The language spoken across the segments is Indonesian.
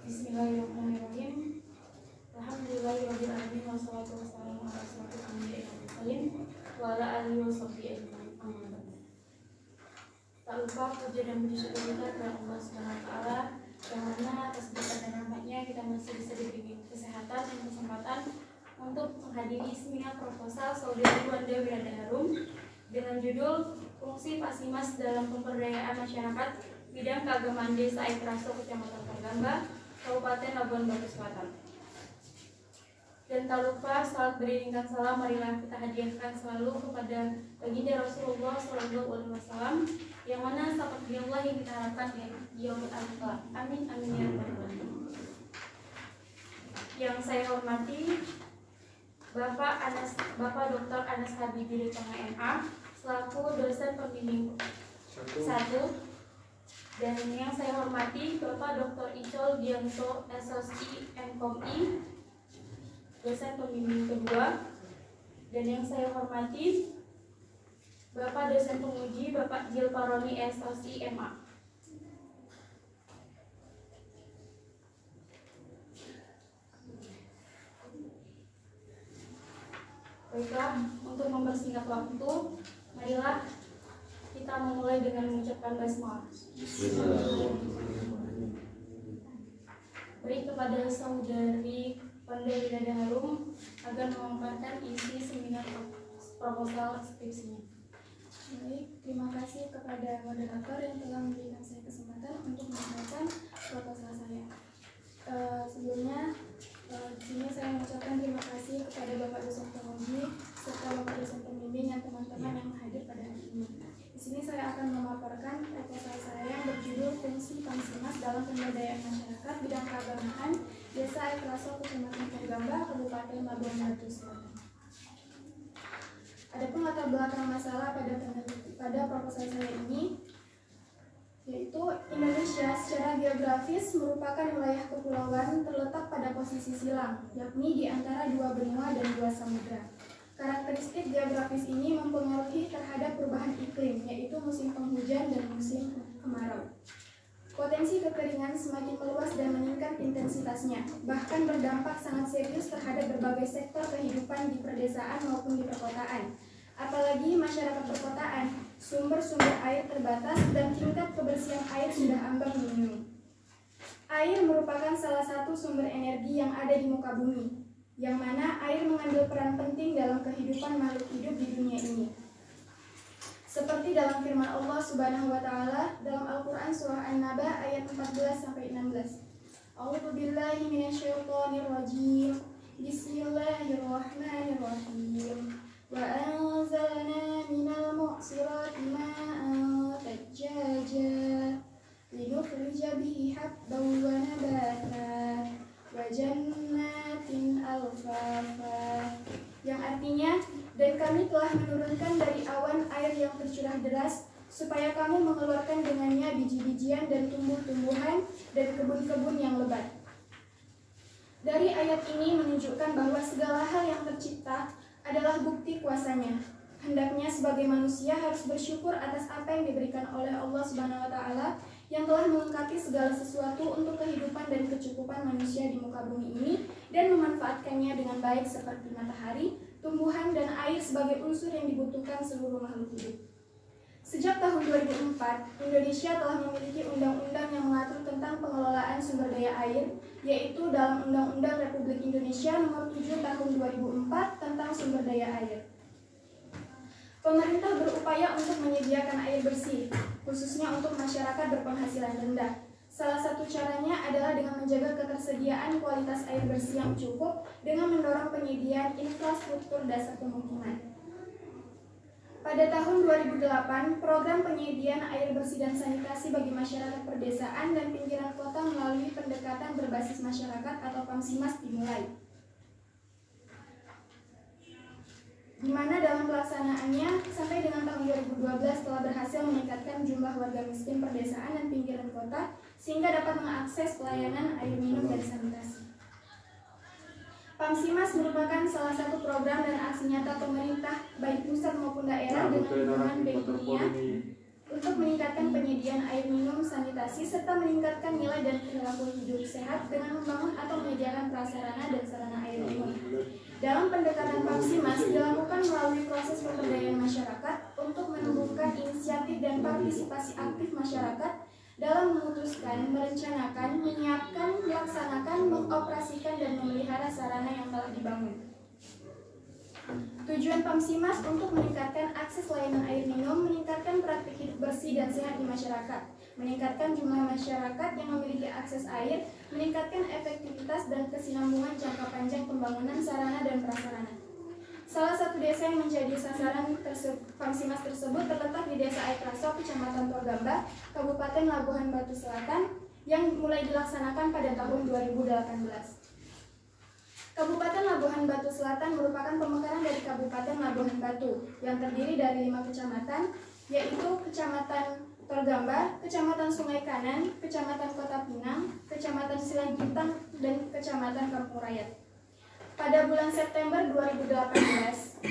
Bismillahirrahmanirrahim. Alhamdulillahirabbil alamin wassalatu wassalamu ala asyrofil anbiya'i wal mursalin wa ala alihi washabbihi ajmain. Amma ba'd. Tak lupa puja dan puji syukur kita kepada Allah Subhanahu wa taala yang mana atas berkat dan rahmatnya kita masih bisa diberi kesehatan dan kesempatan untuk menghadiri seminar proposal Saudari Wanda Wirada Harum dengan judul Fungsi Pasimas dalam Pemberdayaan Masyarakat Bidang Keagamaan Desa Air Raso Kecamatan Parigamba, Kabupaten Labuan Batu Selatan. Dan tak lupa salat beriringkan salam marilah kita hadiahkan selalu kepada baginda Rasulullah SAW yang mana sahabat beliau yang kita harapkan di yaumil akhir. Amin amin ya rabbal alamin. Yang saya hormati Bapak Dr. Anas Habibie MA selaku dosen pembimbing 1. Dan yang saya hormati Bapak Dr. Icol Dianto SSI MKOMI dosen pembimbing 2. Dan yang saya hormati Bapak dosen penguji Bapak Jil Paroni SSI MA. Baiklah, untuk mempersingkat waktu, marilah kita memulai dengan mengucapkan basmalah. Beri kepada Saudari Wanda Wirada Harum agar memaparkan isi seminar proposal skripsinya. Baik, terima kasih kepada moderator yang telah memberikan saya kesempatan untuk menyampaikan proposal saya. Sebelumnya, di sini saya mengucapkan terima kasih kepada Bapak dosen penguji serta Bapak dosen pembimbing dan teman-teman yang hadir pada hari ini. Di sini saya akan memaparkan proposal saya yang berjudul Fungsi Pasimas dalam Pemberdayaan Masyarakat Bidang Keagamaan Desa Air Raso Kecamatan Parigamba, Kabupaten Labuan Batu Selatan. Adapun latar belakang masalah pada proposal saya ini, yaitu Indonesia secara geografis merupakan wilayah kepulauan terletak pada posisi silang, yakni di antara 2 benua dan 2 samudra. Karakteristik geografis ini mempengaruhi terhadap perubahan iklim, yaitu musim penghujan dan musim kemarau. Potensi kekeringan semakin meluas dan meningkat intensitasnya, bahkan berdampak sangat serius terhadap berbagai sektor kehidupan di perdesaan maupun di perkotaan. Apalagi masyarakat perkotaan, sumber-sumber air terbatas dan tingkat kebersihan air sudah ambang minimum. Air merupakan salah satu sumber energi yang ada di muka bumi, yang mana air mengambil peran penting dalam kehidupan makhluk hidup di dunia ini. Seperti dalam firman Allah Subhanahu wa taala dalam Al-Qur'an surah An-Naba ayat 14-16. A'udzu billahi minasyaitonir rajim. Bismillahirrahmanirrahim. Wa anzalna minal mu'sirati ma'an thajjaja linukhrija bihi habban wa nabata wa jannatin alfafa, yang artinya, dan kami telah menurunkan dari awan air yang tercurah deras supaya kamu mengeluarkan dengannya biji-bijian dan tumbuh-tumbuhan dan kebun-kebun yang lebat. Dari ayat ini menunjukkan bahwa segala hal yang tercipta adalah bukti kuasanya. Hendaknya sebagai manusia harus bersyukur atas apa yang diberikan oleh Allah Subhanahu wa taala yang telah melengkapi segala sesuatu untuk kehidupan dan kecukupan manusia di muka bumi ini dan memanfaatkannya dengan baik seperti matahari, tumbuhan, dan air sebagai unsur yang dibutuhkan seluruh makhluk hidup. Sejak tahun 2004, Indonesia telah memiliki undang-undang yang mengatur tentang pengelolaan sumber daya air, yaitu dalam Undang-Undang Republik Indonesia Nomor 7 Tahun 2004 tentang sumber daya air. Pemerintah berupaya untuk menyediakan air bersih, khususnya untuk masyarakat berpenghasilan rendah. Salah satu caranya adalah dengan menjaga ketersediaan kualitas air bersih yang cukup dengan mendorong penyediaan infrastruktur dasar pemukiman. Pada tahun 2008, program penyediaan air bersih dan sanitasi bagi masyarakat perdesaan dan pinggiran kota melalui pendekatan berbasis masyarakat atau PAMSIMAS dimulai, di mana dalam pelaksanaannya sampai dengan tahun 2012 telah berhasil meningkatkan jumlah warga miskin perdesaan dan pinggiran kota sehingga dapat mengakses pelayanan air minum dan sanitasi. PAMSIMAS merupakan salah satu program dan aksi nyata pemerintah baik pusat maupun daerah dengan dukungan Bank Dunia untuk meningkatkan penyediaan air minum, sanitasi, serta meningkatkan nilai dan perilaku hidup sehat dengan membangun atau menyediakan prasarana dan sarana air minum. Dalam pendekatan Pamsimas dilakukan melalui proses pemberdayaan masyarakat untuk menumbuhkan inisiatif dan partisipasi aktif masyarakat dalam memutuskan, merencanakan, menyiapkan, melaksanakan, mengoperasikan, dan memelihara sarana yang telah dibangun. Tujuan Pamsimas untuk meningkatkan akses layanan air minum, meningkatkan praktik hidup bersih dan sehat di masyarakat, meningkatkan jumlah masyarakat yang memiliki akses air, meningkatkan efektivitas dan kesinambungan jangka panjang pembangunan sarana dan prasarana. Salah satu desa yang menjadi sasaran Pamsimas tersebut terletak di Desa Air Kraso, Kecamatan Torgamba, Kabupaten Labuhan Batu Selatan, yang mulai dilaksanakan pada tahun 2018. Kabupaten Labuhan Batu Selatan merupakan pemekaran dari Kabupaten Labuhan Batu yang terdiri dari 5 kecamatan, yaitu Kecamatan Torgamba, Kecamatan Sungai Kanan, Kecamatan Kota Pinang, Kecamatan Silagitang, dan Kecamatan Kampung Rayat. Pada bulan September 2018,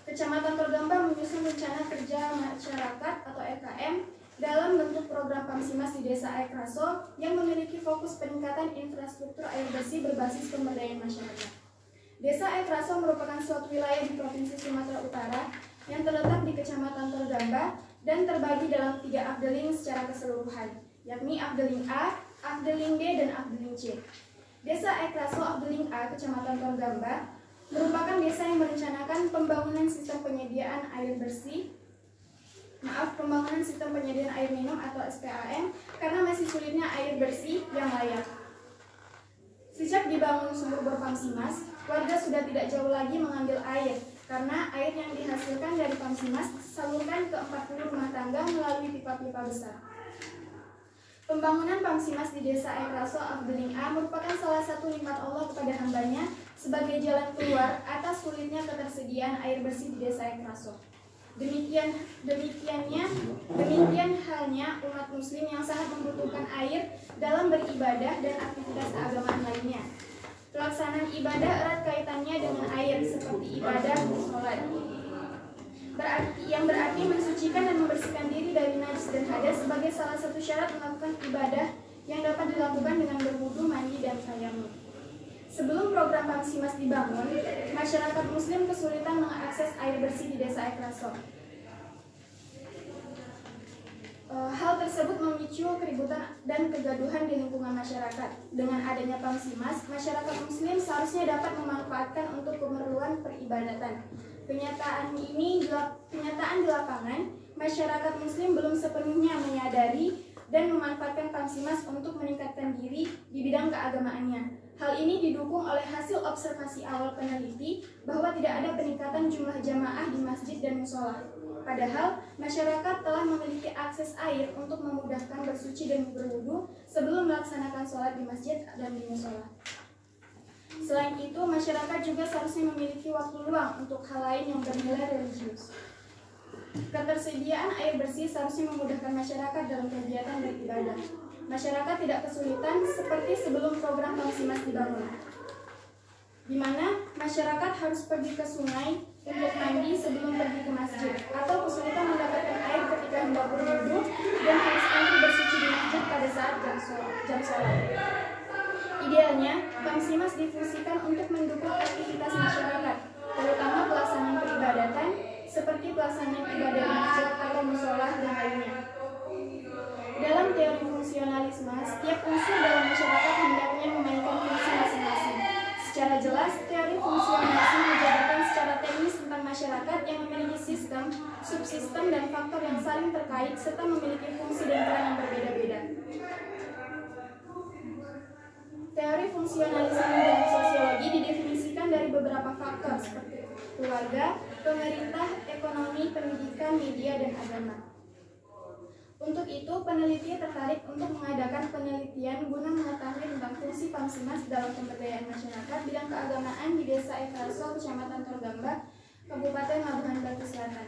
Kecamatan Torgamba menyusun rencana kerja masyarakat atau RKM dalam bentuk program Pamsimas di Desa Air Kraso yang memiliki fokus peningkatan infrastruktur air bersih berbasis pemberdayaan masyarakat. Desa Air Kraso merupakan suatu wilayah di Provinsi Sumatera Utara yang terletak di Kecamatan Torgamba dan terbagi dalam 3 afdeling secara keseluruhan, yakni Afdeling A, Afdeling B, dan Afdeling C. Desa Air Kraso Afdeling A, Kecamatan Torgamba, merupakan desa yang merencanakan pembangunan sistem penyediaan air minum atau SPAM karena masih sulitnya air bersih yang layak. Sejak dibangun sumur bor Pamsimas, warga sudah tidak jauh lagi mengambil air karena air yang dihasilkan dari Pamsimas disalurkan ke 40 rumah tangga melalui pipa-pipa besar. Pembangunan Pamsimas di Desa Air Kraso Afdeling A merupakan salah satu nikmat Allah kepada hambanya sebagai jalan keluar atas sulitnya ketersediaan air bersih di Desa Air Kraso. Demikian halnya umat muslim yang sangat membutuhkan air dalam beribadah dan aktivitas keagamaan lainnya. Pelaksanaan ibadah erat kaitannya dengan air seperti ibadah sholat. Yang berarti mensucikan dan membersihkan diri dari najis dan hadas sebagai salah satu syarat melakukan ibadah yang dapat dilakukan dengan berwudu, mandi, dan tayamum. Sebelum program Pamsimas dibangun, masyarakat muslim kesulitan mengakses air bersih di Desa Air Kraso. Hal tersebut memicu keributan dan kegaduhan di lingkungan masyarakat. Dengan adanya Pamsimas, masyarakat muslim seharusnya dapat memanfaatkan untuk keperluan peribadatan. Kenyataan di lapangan, masyarakat muslim belum sepenuhnya menyadari dan memanfaatkan Pamsimas untuk meningkatkan diri di bidang keagamaannya. Hal ini didukung oleh hasil observasi awal peneliti bahwa tidak ada peningkatan jumlah jamaah di masjid dan musola. Padahal, masyarakat telah memiliki akses air untuk memudahkan bersuci dan berwudu sebelum melaksanakan sholat di masjid dan di musola. Selain itu, masyarakat juga seharusnya memiliki waktu luang untuk hal lain yang bernilai religius. Ketersediaan air bersih seharusnya memudahkan masyarakat dalam kegiatan beribadah. Masyarakat tidak kesulitan seperti sebelum program Pamsimas dibangun, di mana masyarakat harus pergi ke sungai untuk mandi sebelum pergi ke masjid, atau kesulitan mendapatkan air ketika hendak berwudu dan harus antri bersuci di masjid pada saat jam sholat. Idealnya, Pamsimas difungsikan untuk mendukung aktivitas masyarakat, terutama pelaksanaan peribadatan seperti pelaksanaan ibadah di masjid atau musola dan lainnya. Dalam teori fungsionalisme, setiap unsur dalam masyarakat hendaknya memainkan fungsi masing-masing. Secara jelas, teori fungsionalisme menjabarkan secara teknis tentang masyarakat yang memiliki sistem, subsistem, dan faktor yang saling terkait serta memiliki fungsi dan peran yang berbeda-beda. Teori fungsionalisme dalam sosiologi didefinisikan dari beberapa faktor seperti keluarga, pemerintah, ekonomi, pendidikan, media, dan agama. Untuk itu, peneliti tertarik untuk mengadakan penelitian guna mengetahui tentang fungsi Pamsimas dalam pemberdayaan masyarakat bidang keagamaan di Desa Air Kraso, Kecamatan Torgamba, Kabupaten Labuhan Batu Selatan.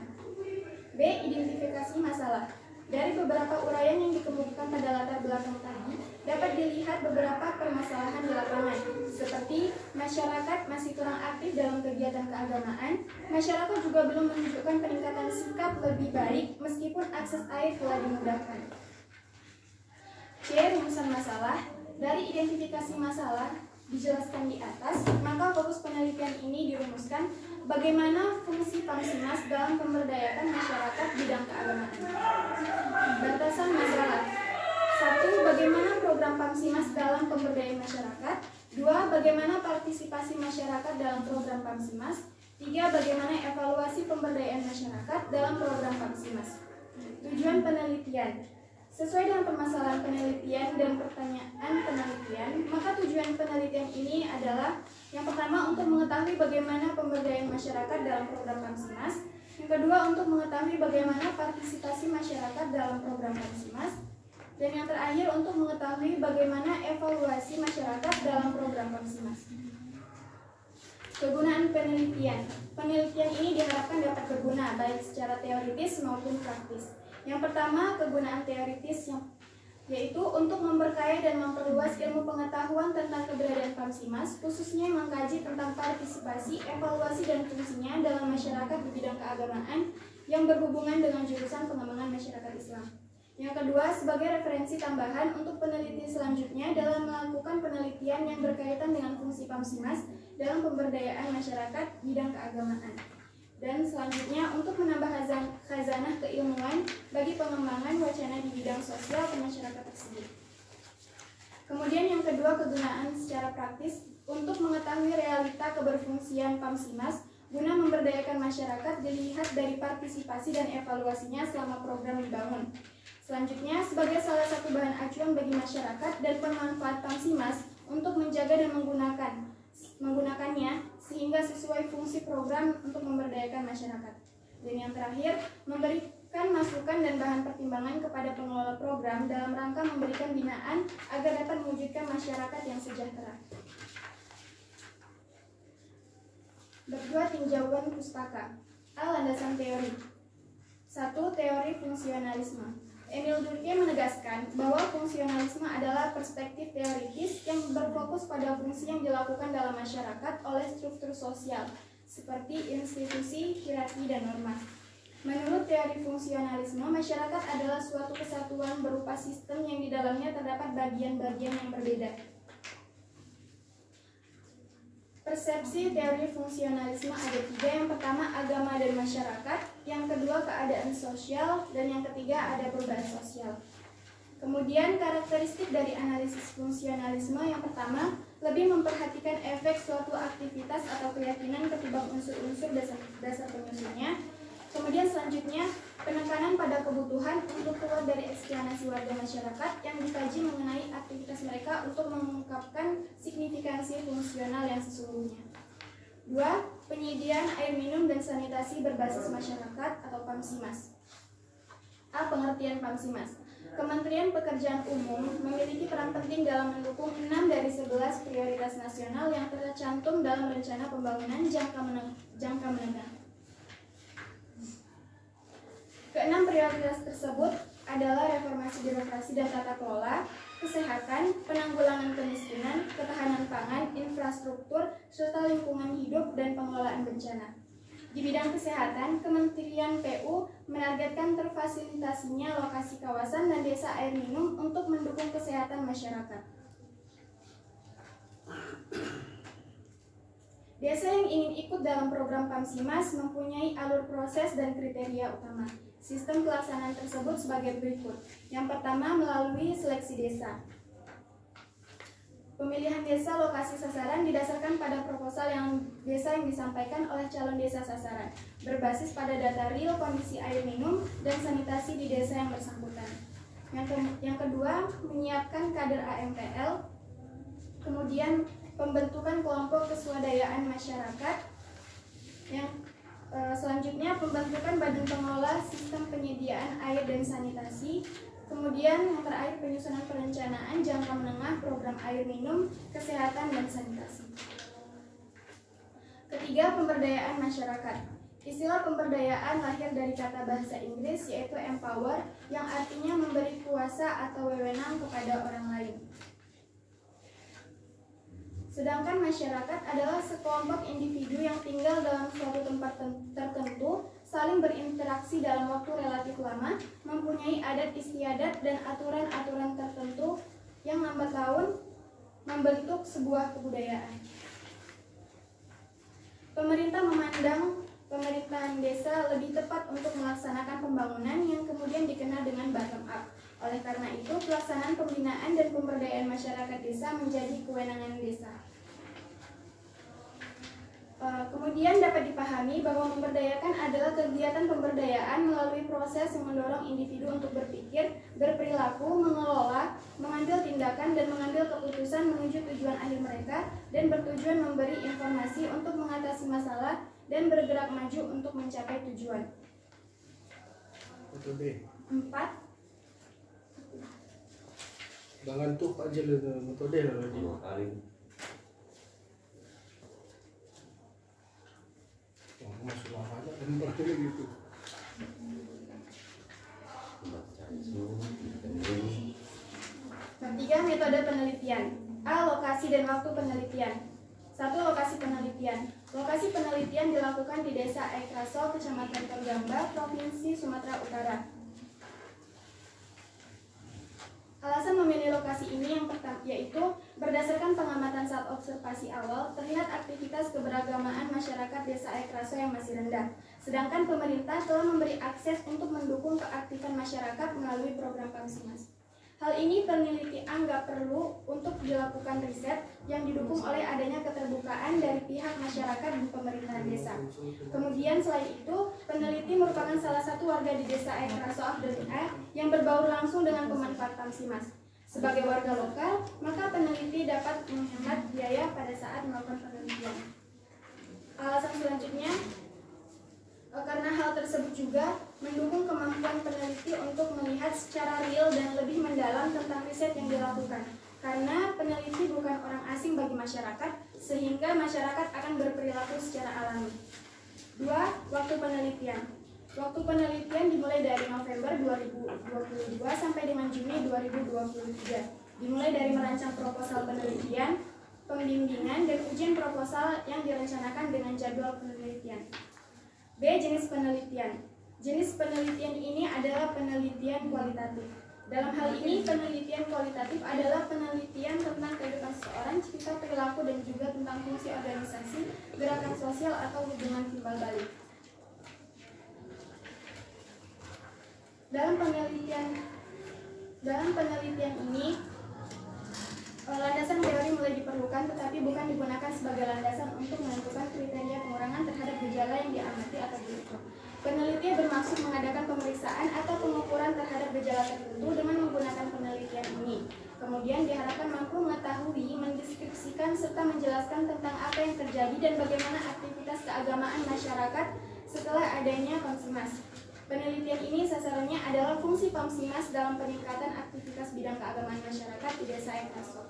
B. Identifikasi masalah. Dari beberapa uraian yang dikemukakan pada latar belakang tadi, dapat dilihat beberapa permasalahan di lapangan, seperti masyarakat masih kurang aktif dalam kegiatan keagamaan, masyarakat juga belum menunjukkan peningkatan sikap lebih baik meskipun akses air telah dimudahkan. C. Rumusan masalah. Dari identifikasi masalah dijelaskan di atas, maka fokus penelitian ini dirumuskan bagaimana fungsi PAMSIMAS dalam pemberdayaan masyarakat bidang keagamaan. Batasan masalah. 1. Bagaimana program PAMSIMAS dalam pemberdayaan masyarakat. 2. Bagaimana partisipasi masyarakat dalam program PAMSIMAS. 3. Bagaimana evaluasi pemberdayaan masyarakat dalam program PAMSIMAS. Tujuan penelitian. Sesuai dengan permasalahan penelitian dan pertanyaan penelitian, maka tujuan penelitian ini adalah yang pertama untuk mengetahui bagaimana pemberdayaan masyarakat dalam program PAMSIMAS, yang kedua untuk mengetahui bagaimana partisipasi masyarakat dalam program PAMSIMAS, dan yang terakhir untuk mengetahui bagaimana evaluasi masyarakat dalam program PAMSIMAS. Kegunaan penelitian. Penelitian ini diharapkan dapat berguna baik secara teoritis maupun praktis. Yang pertama, kegunaan teoritis yaitu untuk memperkaya dan memperluas ilmu pengetahuan tentang keberadaan PAMSIMAS, khususnya mengkaji tentang partisipasi, evaluasi, dan fungsinya dalam masyarakat di bidang keagamaan yang berhubungan dengan jurusan pengembangan masyarakat Islam. Yang kedua, sebagai referensi tambahan untuk peneliti selanjutnya dalam melakukan penelitian yang berkaitan dengan fungsi PAMSIMAS dalam pemberdayaan masyarakat bidang keagamaan. Dan selanjutnya untuk menambah khazanah keilmuan bagi pengembangan wacana di bidang sosial ke masyarakat tersebut. Kemudian yang kedua, kegunaan secara praktis untuk mengetahui realita keberfungsian PAMSIMAS guna memberdayakan masyarakat dilihat dari partisipasi dan evaluasinya selama program dibangun. Selanjutnya, sebagai salah satu bahan acuan bagi masyarakat dan pemanfaat PAMSIMAS untuk menjaga dan menggunakannya sehingga sesuai fungsi program untuk memberdayakan masyarakat. Dan yang terakhir, memberikan masukan dan bahan pertimbangan kepada pengelola program dalam rangka memberikan binaan agar dapat mewujudkan masyarakat yang sejahtera. Berdua tinjauan pustaka. A. Landasan teori. 1. Teori fungsionalisme. Emil Durkheim menegaskan bahwa fungsionalisme adalah perspektif teoritis yang berfokus pada fungsi yang dilakukan dalam masyarakat oleh struktur sosial, seperti institusi, hierarki, dan norma. Menurut teori fungsionalisme, masyarakat adalah suatu kesatuan berupa sistem yang di dalamnya terdapat bagian-bagian yang berbeda. Persepsi teori fungsionalisme ada tiga. Yang pertama, agama dan masyarakat. Yang kedua, keadaan sosial. Dan yang ketiga, ada perubahan sosial. Kemudian, karakteristik dari analisis fungsionalisme yang pertama, lebih memperhatikan efek suatu aktivitas atau keyakinan ketimbang unsur-unsur dasar penyusunnya. Kemudian selanjutnya, penekanan pada kebutuhan untuk keluar dari eksplanasi warga masyarakat yang dikaji mengenai aktivitas mereka untuk mengungkapkan signifikansi fungsional yang sesungguhnya. 2. Penyediaan air minum dan sanitasi berbasis masyarakat atau PAMSIMAS. A. Pengertian PAMSIMAS. Kementerian Pekerjaan Umum memiliki peran penting dalam mendukung 6 dari 11 prioritas nasional yang tercantum dalam Rencana Pembangunan Jangka Menengah. Keenam prioritas tersebut adalah reformasi birokrasi dan tata kelola, kesehatan, penanggulangan kemiskinan, ketahanan pangan, infrastruktur, serta lingkungan hidup dan pengelolaan bencana. Di bidang kesehatan, Kementerian PU menargetkan terfasilitasinya lokasi kawasan dan desa air minum untuk mendukung kesehatan masyarakat. Desa yang ingin ikut dalam program PAMSIMAS mempunyai alur proses dan kriteria utama. Sistem pelaksanaan tersebut sebagai berikut. Yang pertama, melalui seleksi desa. Pemilihan desa lokasi sasaran didasarkan pada proposal desa yang disampaikan oleh calon desa sasaran, berbasis pada data real kondisi air minum dan sanitasi di desa yang bersangkutan. Yang kedua, menyiapkan kader AMPL. Kemudian, pembentukan kelompok keswadayaan masyarakat. Selanjutnya, pembentukan badan pengelola sistem penyediaan air dan sanitasi. Kemudian yang terakhir, penyusunan perencanaan jangka menengah program air minum, kesehatan, dan sanitasi. Ketiga, pemberdayaan masyarakat. Istilah pemberdayaan lahir dari kata bahasa Inggris yaitu empower, yang artinya memberi kuasa atau wewenang kepada orang lain. Sedangkan masyarakat adalah sekelompok individu yang tinggal dalam suatu tempat tertentu, saling berinteraksi dalam waktu relatif lama, mempunyai adat istiadat dan aturan-aturan tertentu yang lambat laun membentuk sebuah kebudayaan. Pemerintah memandang pemerintahan desa lebih tepat untuk melaksanakan pembangunan yang kemudian dikenal dengan bottom up. Oleh karena itu, pelaksanaan pembinaan dan pemberdayaan masyarakat desa menjadi kewenangan desa. Kemudian dapat dipahami bahwa memberdayakan adalah kegiatan pemberdayaan melalui proses yang mendorong individu untuk berpikir, berperilaku, mengelola, mengambil tindakan, dan mengambil keputusan menuju tujuan akhir mereka, dan bertujuan memberi informasi untuk mengatasi masalah dan bergerak maju untuk mencapai tujuan. Metode 4. Jangan tuh aja metode lagi. Masuk aja dan berarti gitu. Ketiga, metode penelitian. A. Lokasi dan waktu penelitian. 1. Lokasi penelitian. Lokasi penelitian dilakukan di Desa Ekraso, Kecamatan Togamba, Provinsi Sumatera Utara. Alasan memilih lokasi ini yang pertama yaitu berdasarkan pengamatan saat observasi awal terlihat aktivitas keberagamaan masyarakat Desa Ekraso yang masih rendah. Sedangkan pemerintah telah memberi akses untuk mendukung keaktifan masyarakat melalui program Kamsimas. Hal ini peneliti anggap perlu untuk dilakukan riset yang didukung oleh adanya keterbukaan dari pihak masyarakat di pemerintahan desa. Kemudian selain itu, peneliti merupakan salah satu warga di Desa Ekraso Afdeling A yang berbaur langsung dengan pemanfaat Kamsimas. Sebagai warga lokal, maka peneliti dapat menghemat biaya pada saat melakukan penelitian. Alasan selanjutnya, karena hal tersebut juga mendukung kemampuan peneliti untuk melihat secara real dan lebih mendalam tentang riset yang dilakukan. Karena peneliti bukan orang asing bagi masyarakat, sehingga masyarakat akan berperilaku secara alami. 2. Waktu penelitian. Waktu penelitian dimulai dari November 2022 sampai dengan Juni 2023. Dimulai dari merancang proposal penelitian, pembimbingan, dan ujian proposal yang direncanakan dengan jadwal penelitian. B. Jenis penelitian. Jenis penelitian ini adalah penelitian kualitatif. Dalam hal ini, penelitian kualitatif adalah penelitian tentang kehidupan seseorang, cerita perilaku, dan juga tentang fungsi organisasi, gerakan sosial, atau hubungan timbal balik. Dalam penelitian ini, landasan teori mulai diperlukan, tetapi bukan digunakan sebagai landasan untuk menentukan kriteria pengurangan terhadap gejala yang diamati atau diukur. Penelitian bermaksud mengadakan pemeriksaan atau pengukuran terhadap gejala tertentu dengan menggunakan penelitian ini. Kemudian diharapkan mampu mengetahui, mendeskripsikan, serta menjelaskan tentang apa yang terjadi dan bagaimana aktivitas keagamaan masyarakat setelah adanya Kamsimas. Penelitian ini sasarannya adalah fungsi Kamsimas dalam peningkatan aktivitas bidang keagamaan masyarakat di Desa Ekraso.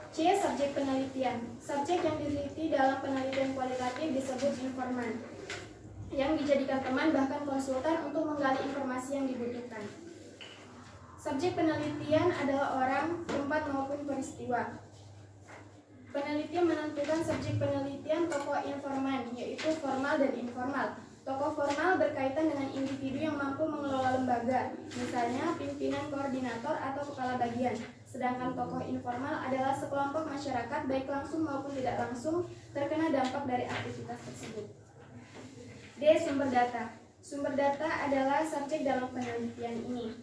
C. Subjek penelitian. Subjek yang diteliti dalam penelitian kualitatif disebut informan, yang dijadikan teman bahkan konsultan untuk menggali informasi yang dibutuhkan. Subjek penelitian adalah orang, tempat maupun peristiwa. Peneliti menentukan subjek penelitian tokoh informan, yaitu formal dan informal. Tokoh formal berkaitan dengan individu yang mampu mengelola lembaga, misalnya pimpinan, koordinator, atau kepala bagian. Sedangkan tokoh informal adalah sekelompok masyarakat, baik langsung maupun tidak langsung, terkena dampak dari aktivitas tersebut. D. Sumber data. Sumber data adalah subjek dalam penelitian ini.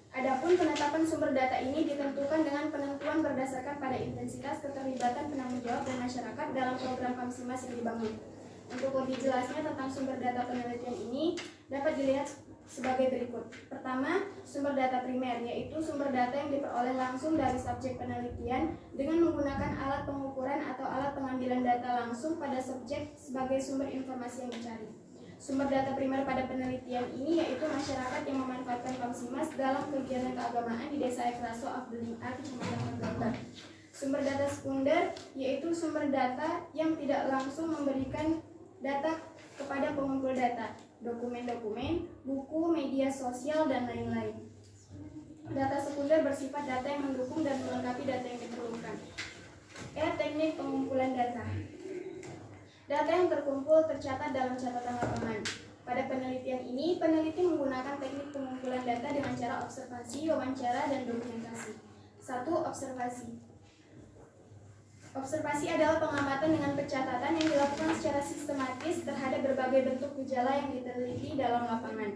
Adapun penetapan sumber data ini ditentukan dengan penentuan berdasarkan pada intensitas keterlibatan penanggung jawab dan masyarakat dalam program Kamsimas yang dibangun. Untuk lebih jelasnya tentang sumber data penelitian ini dapat dilihat sebagai berikut. Pertama, sumber data primer, yaitu sumber data yang diperoleh langsung dari subjek penelitian dengan menggunakan alat pengukuran atau alat pengambilan data langsung pada subjek sebagai sumber informasi yang dicari. Sumber data primer pada penelitian ini yaitu masyarakat yang memanfaatkan Kamsimas dalam kegiatan keagamaan di Desa Ekraso Afdeling A, Kecamatan Togamba. Sumber data sekunder yaitu sumber data yang tidak langsung memberikan data kepada pengumpul data, dokumen-dokumen, buku, media sosial, dan lain-lain. Data sekunder bersifat data yang mendukung dan melengkapi data yang diperlukan. Teknik pengumpulan data. Data yang terkumpul tercatat dalam catatan lapangan. Pada penelitian ini, peneliti menggunakan teknik pengumpulan data dengan cara observasi, wawancara, dan dokumentasi. 1. Observasi. Observasi adalah pengamatan dengan pencatatan yang dilakukan secara sistematis terhadap berbagai bentuk gejala yang diteliti dalam lapangan.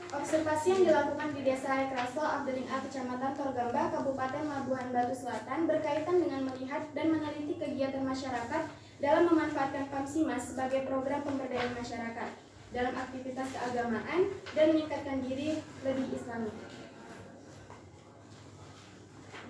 Observasi yang dilakukan di Desa Rekraso, Afdeling A, Kecamatan Torgamba, Kabupaten Labuhan Batu Selatan berkaitan dengan melihat dan meneliti kegiatan masyarakat dalam memanfaatkan PAMSIMAS sebagai program pemberdayaan masyarakat dalam aktivitas keagamaan dan meningkatkan diri lebih islami.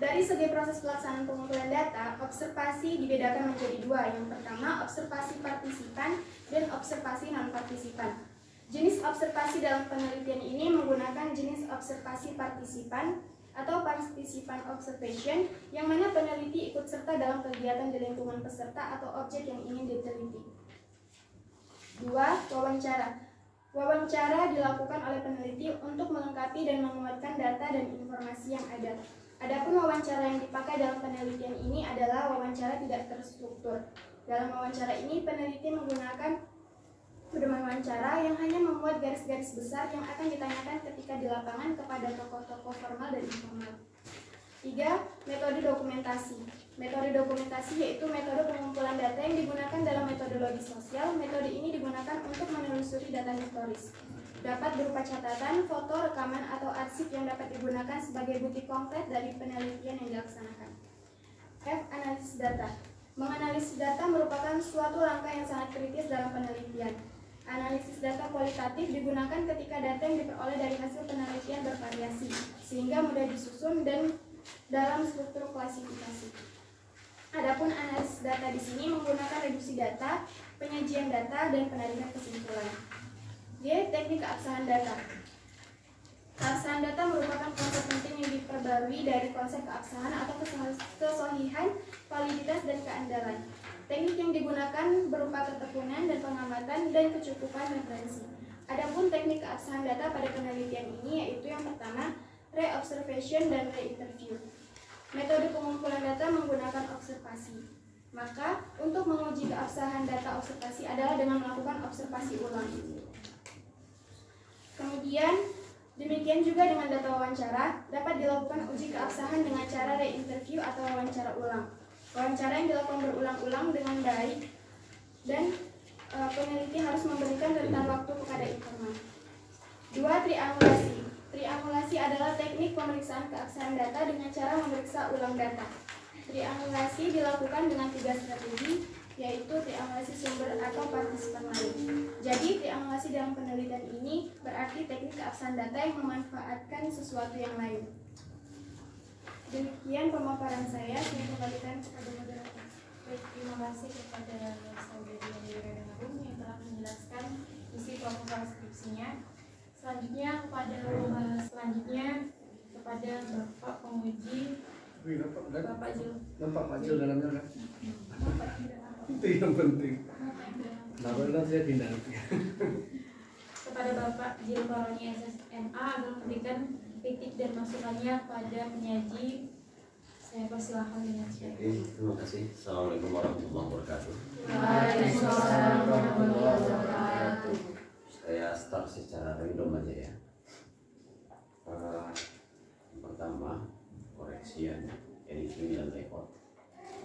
Dari segi proses pelaksanaan pengumpulan data, observasi dibedakan menjadi dua. Yang pertama, observasi partisipan dan observasi non-partisipan. Jenis observasi dalam penelitian ini menggunakan jenis observasi partisipan atau participant observation, yang mana peneliti ikut serta dalam kegiatan di lingkungan peserta atau objek yang ingin diteliti. 2. Wawancara. Wawancara dilakukan oleh peneliti untuk melengkapi dan menguatkan data dan informasi yang ada. Adapun wawancara yang dipakai dalam penelitian ini adalah wawancara tidak terstruktur. Dalam wawancara ini, peneliti menggunakan pedoman wawancara yang hanya memuat garis-garis besar yang akan ditanyakan ketika di lapangan kepada tokoh-tokoh formal dan informal. 3. Metode dokumentasi. Metode dokumentasi yaitu metode pengumpulan data yang digunakan dalam metodologi sosial. Metode ini digunakan untuk menelusuri data historis. Dapat berupa catatan, foto, rekaman, atau arsip yang dapat digunakan sebagai bukti konkret dari penelitian yang dilaksanakan. F. Analisis data. Menganalisis data merupakan suatu langkah yang sangat kritis dalam penelitian. Analisis data kualitatif digunakan ketika data yang diperoleh dari hasil penelitian bervariasi, sehingga mudah disusun dan dalam struktur klasifikasi. Adapun analisis data di sini menggunakan reduksi data, penyajian data, dan penarikan kesimpulan. G. Teknik keabsahan data. Keabsahan data merupakan konsep penting yang diperbarui dari konsep keabsahan atau kesohihan, validitas, dan keandalan. Teknik yang digunakan berupa ketekunan dan pengamatan dan kecukupan referensi. Adapun teknik keabsahan data pada penelitian ini yaitu yang pertama, re-observation dan re-interview. Metode pengumpulan data menggunakan observasi. Maka, untuk menguji keabsahan data observasi adalah dengan melakukan observasi ulang. Kemudian, demikian juga dengan data wawancara, dapat dilakukan uji keabsahan dengan cara re-interview atau wawancara ulang. Wawancara yang dilakukan berulang-ulang dengan baik dan peneliti harus memberikan rentan waktu kepada informan. 2. Triangulasi. Triangulasi adalah teknik pemeriksaan keabsahan data dengan cara memeriksa ulang data. Triangulasi dilakukan dengan 3 strategi, yaitu triangulasi sumber atau partisipan lain. Jadi, triangulasi dalam penelitian ini berarti teknik keabsahan data yang memanfaatkan sesuatu yang lain. Demikian pemaparan saya kembalikan kepada moderator. Baik, terima kasih kepada Saudari Dewi Harum yang telah menjelaskan isi proposal skripsinya. Selanjutnya kepada Bapak penguji Bapak Jil. Nampak Pak Jil dalamnya kan? Itu yang penting. Nah, saya pindah. Kepada Bapak Jil Paroni SSMA agar memberikan kritik dan masukannya pada penyaji. Saya persilahkan dengan siapa. Terima kasih. Assalamualaikum warahmatullahi wabarakatuh. Waalaikumsalam warahmatullahi wabarakatuh. Saya start secara random aja ya. Pertama, koreksian editing dan record.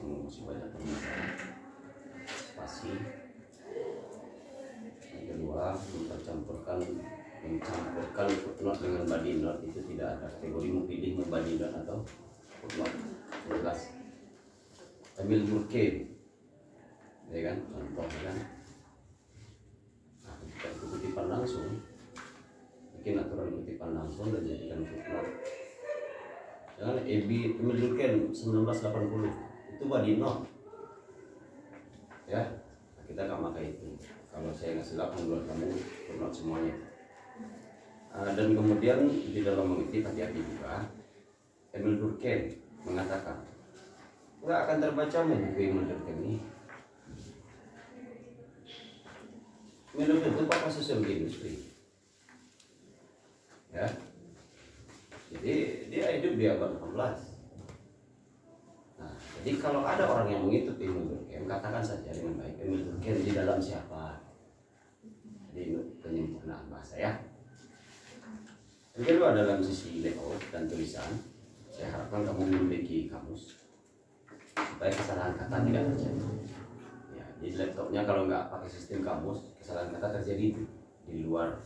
Masih banyak permasalahan. Spasi. Yang kedua, mencampurkan footnote dengan body note itu tidak ada kategori memilih body note atau footnote. 12. Ambil Durkheim, ya kan, contoh kan. Nah, ketika itu kutipan langsung, bikin aturan kutipan langsung dan jadikan footnote. Jangan Emil Durkheim 1980 itu body note, ya. Nah, kita akan pakai itu. Kalau saya ngasih 8 bulan kamu footnote semuanya. Dan kemudian di dalam mengetik hati-hati juga. Emil Durkheim mengatakan nggak akan terbaca buku Emil Durkheim ini. Emil Durkheim itu pakar sosiologi industri, ya. Jadi dia hidup di abad 18. Jadi kalau ada orang yang mengikuti Emil Durkheim, katakan saja dengan baik Emil Durkheim di dalam siapa. Jadi itu penyempurnaan bahasa ya. Yang kedua dalam sisi layout dan tulisan, saya harapkan kamu memiliki kamus supaya kesalahan kata tidak terjadi. Ya, di laptopnya kalau nggak pakai sistem kamus, kesalahan kata terjadi di luar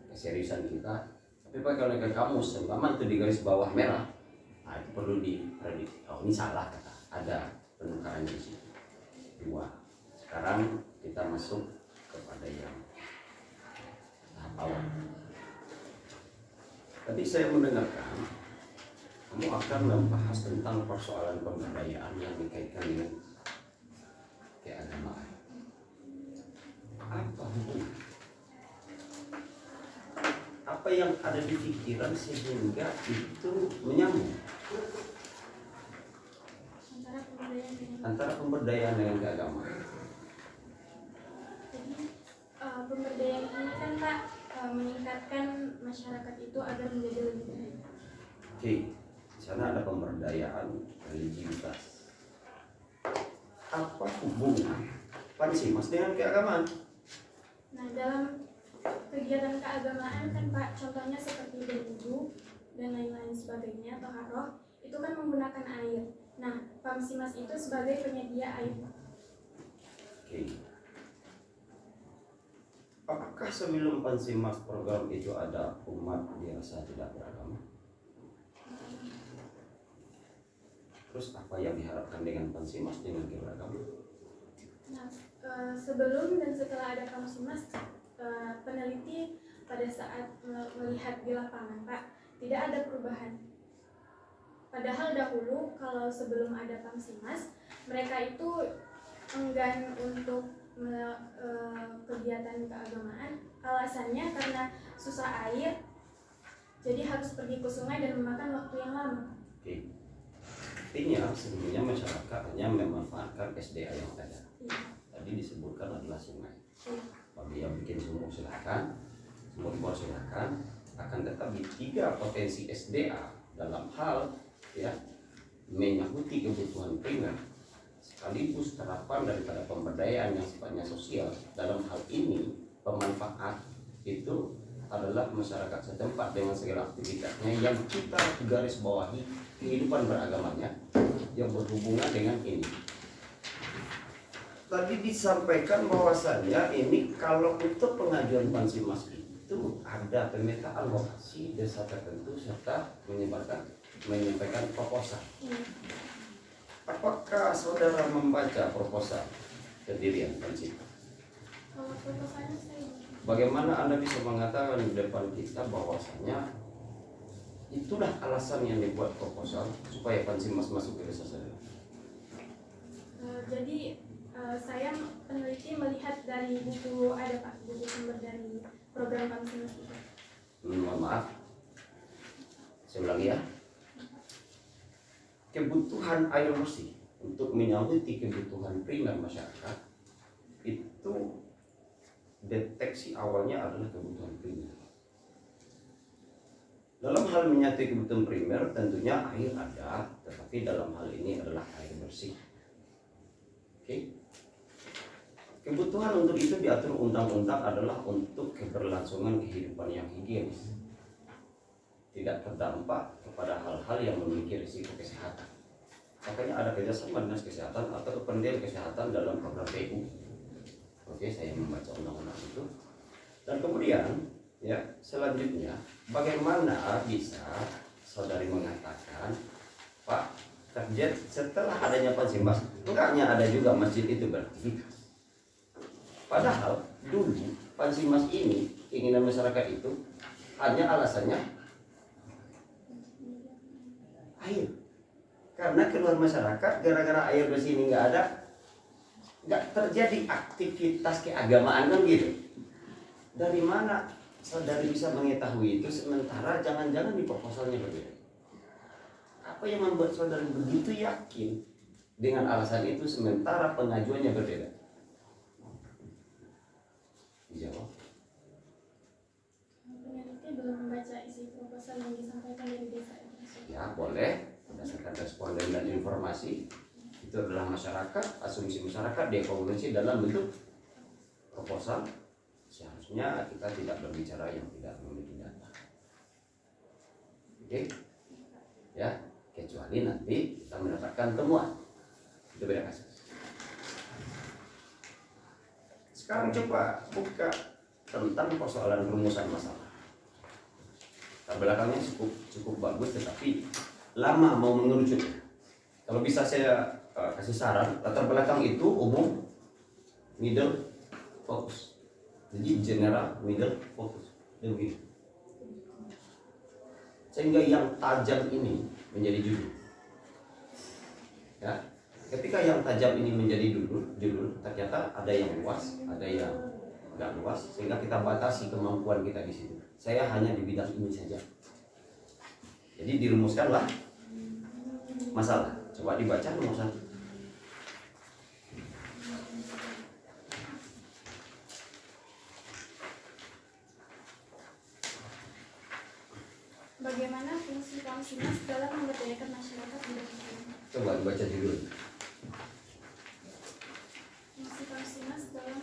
keseriusan kita. Tapi kalau pakai kamus, terutama itu di garis bawah merah, nah itu perlu diprediksi. Oh ini salah kata, ada penukaran di situ. Dua. Sekarang kita masuk kepada yang tahap awal. Tadi saya mendengarkan kamu akan membahas tentang persoalan pemberdayaan yang dikaitkan dengan keagamaan. Apa hubungan? Apa yang ada di pikiran sehingga itu menyambung antara pemberdayaan dengan keagamaan? Jadi pemberdayaan ini kan Pak meningkatkan masyarakat itu agar menjadi lebih baik. Oke, di sana ada pemberdayaan religiusitas. Apa hubungan Pansimas dengan keagamaan? Nah dalam kegiatan keagamaan kan Pak, contohnya seperti berwudu dan lain-lain sebagainya, toharoh, itu kan menggunakan air. Nah, Pansimas itu sebagai penyedia air. Oke. Apakah sebelum Pansimas program itu ada umat dirasa tidak beragama? Terus apa yang diharapkan dengan Pansimas dengan keberagaman? Nah, sebelum dan setelah ada Pansimas, peneliti pada saat melihat di lapangan Pak, tidak ada perubahan. Padahal dahulu kalau sebelum ada Pansimas, mereka itu enggan untuk kegiatan keagamaan. Alasannya karena susah air, jadi harus pergi ke sungai dan memakan waktu yang lama. Oke. Artinya sebenarnya masyarakat hanya memanfaatkan SDA yang ada. Iya. Tadi disebutkan adalah sungai. Iya. Bagi yang bikin sumur silakan, sumur bor silakan. Akan tetapi 3 potensi SDA dalam hal ya menyahuti kebutuhan primer sekaligus terapan daripada pemberdayaan yang sifatnya sosial. Dalam hal ini pemanfaat itu adalah masyarakat setempat dengan segala aktivitasnya yang kita garis bawahi kehidupan beragamanya yang berhubungan dengan ini. Tadi disampaikan bahwasannya ini kalau untuk pengajuan Pansimas itu ada pemetaan lokasi desa tertentu serta menyampaikan proposal. Apakah saudara membaca proposal pendirian Pansimas? Kalau proposalnya saya Bagaimana Anda bisa mengatakan di depan kita bahwasanya itulah alasan yang dibuat proposal supaya Pansimas masuk ke desa saya? Jadi saya peneliti melihat dari buku, ada Pak, buku sumber dari program Pansimas itu. Mohon maaf, saya ulangi ya. Kebutuhan air bersih untuk menyahuti kebutuhan primer masyarakat itu deteksi awalnya adalah kebutuhan primer. Dalam hal menyatukan kebutuhan primer tentunya air ada, tetapi dalam hal ini adalah air bersih. Oke. Kebutuhan untuk itu diatur undang-undang adalah untuk keberlangsungan kehidupan yang higienis, tidak terdampak kepada hal-hal yang memiliki risiko kesehatan. Makanya ada kerjasama dinas kesehatan atau kementerian kesehatan dalam program PU. Oke, saya membaca undang-undang itu. Dan kemudian ya selanjutnya, bagaimana bisa saudari mengatakan, Pak, terjadi setelah adanya Pansimas, enggaknya ada juga masjid itu berarti. Padahal dulu Pansimas ini keinginan masyarakat itu hanya alasannya air. Karena keluar masyarakat gara-gara air bersih ini nggak ada, nggak terjadi aktivitas keagamaan kan gitu. Dari mana saudari bisa mengetahui itu sementara jangan-jangan di proposalnya berbeda? Apa yang membuat saudari begitu yakin dengan alasan itu sementara pengajuannya berbeda? Dijawab. Peneliti belum membaca isi proposal yang disampaikan dari desa itu. Ya boleh, berdasarkan responden dan informasi itu adalah masyarakat, asumsi masyarakat diakomodasi dalam bentuk proposal. Seharusnya kita tidak berbicara yang tidak memiliki data. Oke, ya, kecuali nanti kita mendapatkan temuan, itu beda kasus. Sekarang coba buka tentang persoalan rumusan masalah. Latar belakangnya cukup bagus, tetapi lama mau mengerucut. Kalau bisa saya kasih saran, latar belakang itu umum, middle, fokus. Jadi general, middle, fokus. Dan begitu. Sehingga yang tajam ini menjadi judul. Ya, ketika yang tajam ini menjadi judul, ternyata ada yang luas, ada yang nggak luas, sehingga kita batasi kemampuan kita di situ. Saya hanya di bidang ini saja. Jadi dirumuskanlah masalah. Coba dibaca rumusan. Bagaimana fungsi Kamsimas dalam memberdayakan masyarakat bidang hukum? Coba dibaca dulu. Fungsi Kamsimas dalam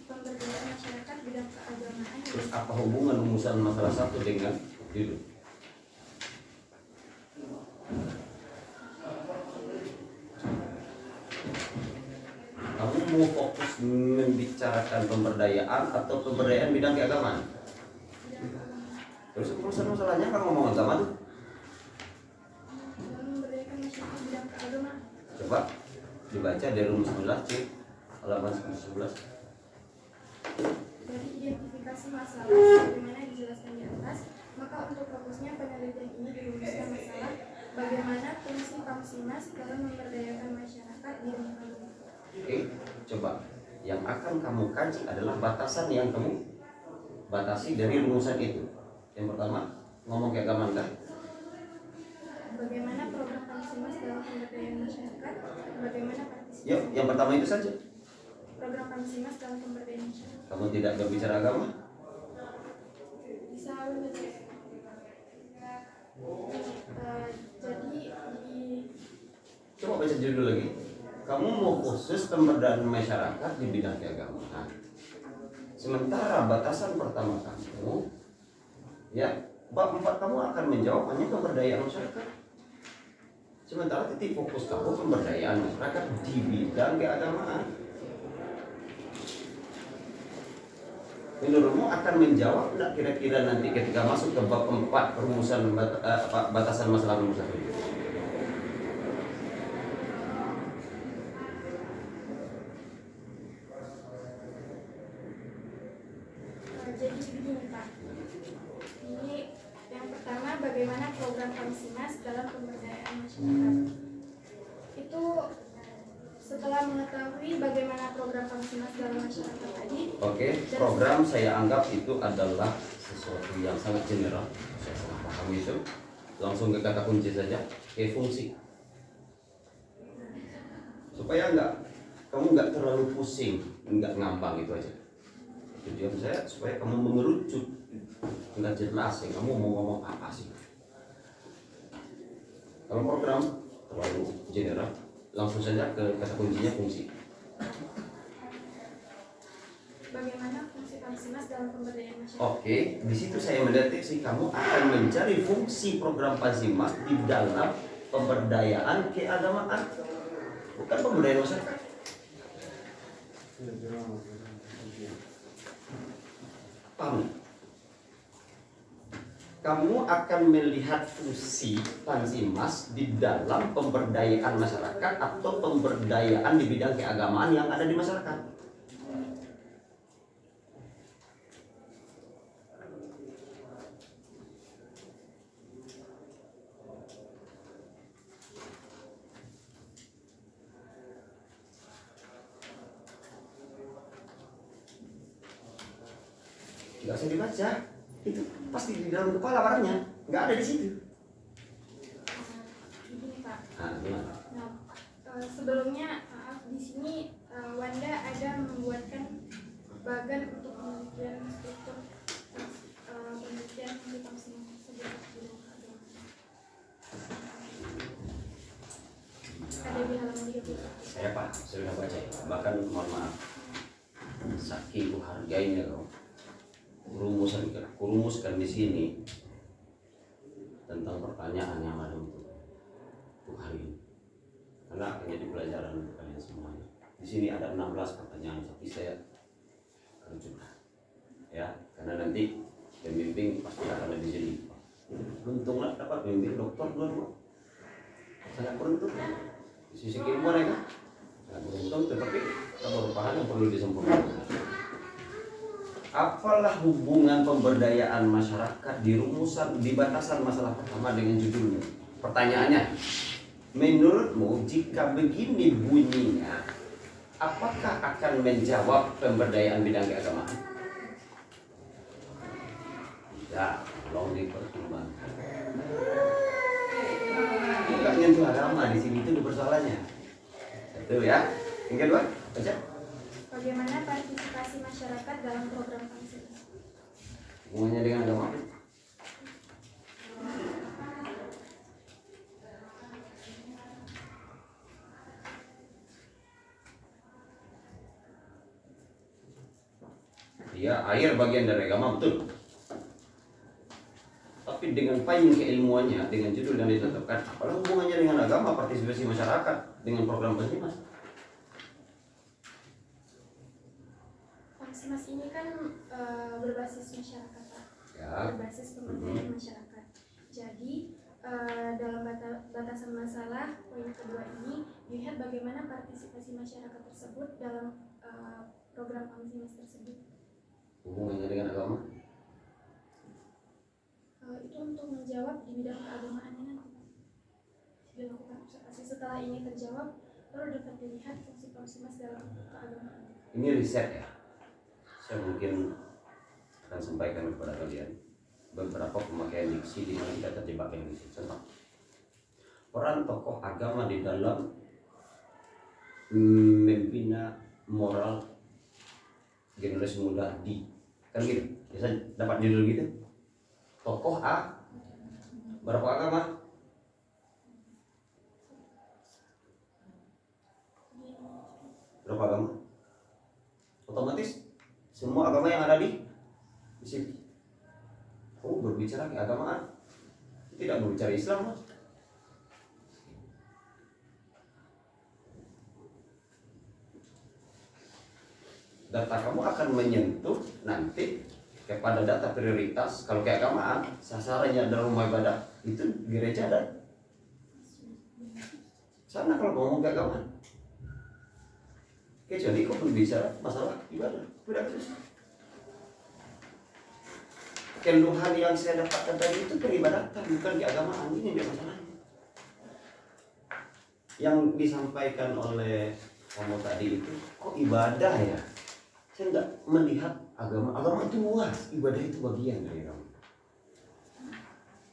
pemberdayaan masyarakat bidang keagamaan. Terus apa hubungan rumusan masalah satu dengan judul? Kamu mau fokus membicarakan pemberdayaan atau pemberdayaan bidang keagamaan? Terus urusan masalahnya kan ngomong agama tuh. Dalam memberdayakan masyarakat bidang keagamaan. Coba dibaca dari rumus 11 C halaman 11. Dari identifikasi masalah sebagaimana dijelaskan di atas, maka untuk fokusnya penelitian ini dirumuskan masalah bagaimana fungsi Kamsimas dalam memberdayakan masyarakat bidang keagamaan. Oke, coba yang akan kamu kaji adalah batasan yang kamu batasi dari rumusan itu. Yang pertama, ngomong keagamaan kan? Bagaimana program Kamsimas dalam pemberdayaan masyarakat? Bagaimana partisipasi? Yuk, yang pertama itu saja. Program Kamsimas dalam pemberdayaan masyarakat. Kamu tidak berbicara agama? Bisa jadi di Coba baca judul lagi. Kamu mau khusus pemberdayaan masyarakat di bidang keagamaan. Sementara batasan pertama kamu, ya, bab 4 kamu akan menjawab hanya pemberdayaan masyarakat. Sementara titik fokus kamu pemberdayaan masyarakat di bidang keagamaan. Menurutmu akan menjawab tidak kira-kira nanti ketika masuk ke bab 4 rumusan batasan masalah rumusan ini? jadi begini Pak. Ini yang pertama bagaimana program Kamsimas dalam pemberdayaan masyarakat. Itu setelah mengetahui bagaimana program Kamsimas dalam masyarakat tadi. Oke, program saya anggap itu adalah sesuatu yang sangat general. Saya sangat paham itu. Langsung ke kata kunci saja, ke fungsi. Supaya kamu nggak terlalu pusing, nggak ngambang itu aja. Tujuan saya supaya kamu mengerucut, nggak jelas ya, kamu mau ngomong apa sih. Kalau program terlalu general, langsung saja ke kata kuncinya fungsi. Bagaimana fungsi Kamsimas dalam pemberdayaan masyarakat? Oke, di situ saya mendeteksi kamu akan mencari fungsi program Kamsimas di dalam pemberdayaan keagamaan, bukan pemberdayaan masyarakat. Paham? Kamu akan melihat fungsi Kamsimas di dalam pemberdayaan masyarakat atau pemberdayaan di bidang keagamaan yang ada di masyarakat. Nggak usah dibaca, itu pasti di dalam kepala warnanya, nggak ada di situ. Begini Pak. Nah, gimana? Nah, sebelumnya maaf di sini Wanda ada membuatkan bagan untuk penelitian struktur penelitian di Kamsimas tersebut. Saya paham, saya sudah baca. Bahkan mohon maaf, saking harganya kau kurumuskan di sini tentang pertanyaan yang ada untuk hari ini, karena akan jadi pelajaran untuk kalian semuanya. Di sini ada 16 pertanyaan, tapi saya kerucutkan ya, karena nanti pembimbing pasti akan lebih jadi. Beruntunglah dapat pembimbing dokter dua-dua, sangat beruntung. Di sisi keilmuan ya kan, sangat beruntung, tetapi keberpahan yang perlu disempurnakan. Apalah hubungan pemberdayaan masyarakat di rumusan, di batasan masalah pertama dengan judulnya? Pertanyaannya, menurutmu jika begini bunyinya, apakah akan menjawab pemberdayaan bidang keagamaan? Tidak, tolong dipertimbangkan. Bukan nyentuh agama di sini, itu persoalannya. Itu ya. Yang kedua, baca. Bagaimana partisipasi masyarakat dalam program vaksinasi? Hubungannya dengan agama? Ya, air bagian dari agama, betul. Tapi dengan payung keilmuannya, dengan judul yang ditetapkan, apalah hubungannya dengan agama, partisipasi masyarakat dengan program vaksinasi? Vaksinasi ini kan berbasis masyarakat, Pak. Ya. Berbasis pemberdayaan masyarakat. Jadi dalam batasan masalah poin kedua ini dilihat bagaimana partisipasi masyarakat tersebut dalam program vaksinasi tersebut. Hubungannya dengan agama? Itu untuk menjawab di bidang keagamaan ini nanti dilakukan observasi. Setelah ini terjawab, baru dapat dilihat fungsi-fungsi mas dalam keagamaan. Ini riset ya. Saya mungkin akan sampaikan kepada kalian beberapa pemakaian diksi di mana kita terjebak yang diksi. Contoh, peran tokoh agama di dalam membina moral generasi muda di, kan gitu. Biasa dapat judul gitu. Tokoh A, berapa agama? Berapa agama? Otomatis semua agama yang ada di sini. Oh, berbicara keagamaan, tidak berbicara Islam, Mas. Data kamu akan menyentuh nanti kepada data prioritas. Kalau keagamaan, sasarannya adalah rumah ibadah, itu gereja dan sana kalau ngomong keagamaan. Kecuali kau berbicara masalah ibadah, tidak terus. Keluhan yang saya dapatkan tadi itu peribadatan, bukan keagamaan. Ini dia masalahnya. Yang disampaikan oleh kamu tadi itu, kok ibadah ya? Saya tidak melihat agama. Agama itu luas, ibadah itu bagian dari kamu.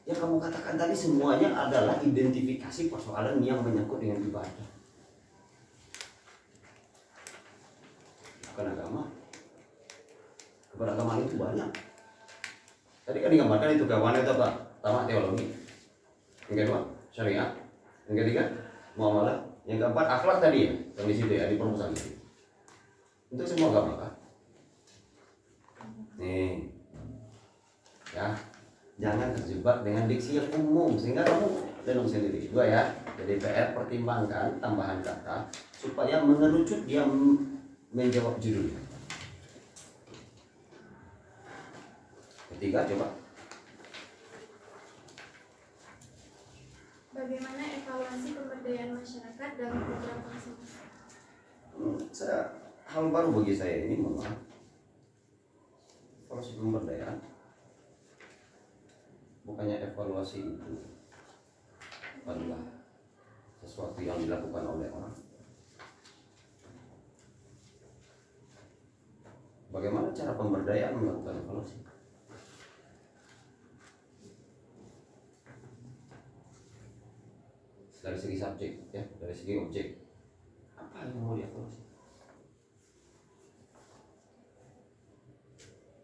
Yang kamu katakan tadi semuanya adalah identifikasi persoalan yang menyangkut dengan ibadah. Bukan agama. Keberagaman itu banyak. Tadi kan digambarkan itu keagamaan itu apa? Pertama teologi, yang kedua syariat, yang ketiga muamalah, yang keempat akhlak tadi ya, yang di situ ya, di perumusan itu. Untuk semua agama kan? Nih, ya, jangan terjebak dengan diksi yang umum sehingga kamu renung sendiri. Dua ya, jadi PR pertimbangkan tambahan kata supaya mengerucut dia menjawab judulnya. Ketiga, coba. Bagaimana evaluasi pemberdayaan masyarakat dalam program vaksinasi? Hal baru bagi saya ini, mohon maaf. Evaluasi pemberdayaan, bukannya evaluasi itu adalah sesuatu yang dilakukan oleh orang. Bagaimana cara pemberdayaan melakukan evaluasi? Dari segi subjek, ya, dari segi objek, apa yang mau dievaluasi?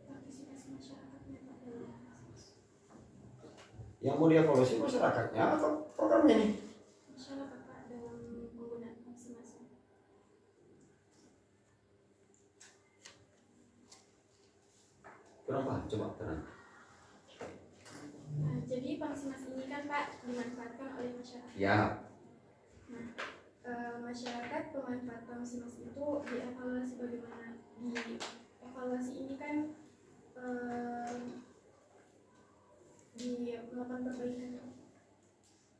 Partisipasi masyarakat. Yang mau dievaluasi masyarakatnya atau programnya nih? Masyarakat, Pak, dalam penggunaan vaksinasi. coba terang. Nah, jadi Pansimas ini kan Pak dimanfaatkan oleh masyarakat. Ya, Nah, masyarakat pemanfaat Pansimas itu dievaluasi bagaimana? Di evaluasi ini kan di melakukan perbaikan.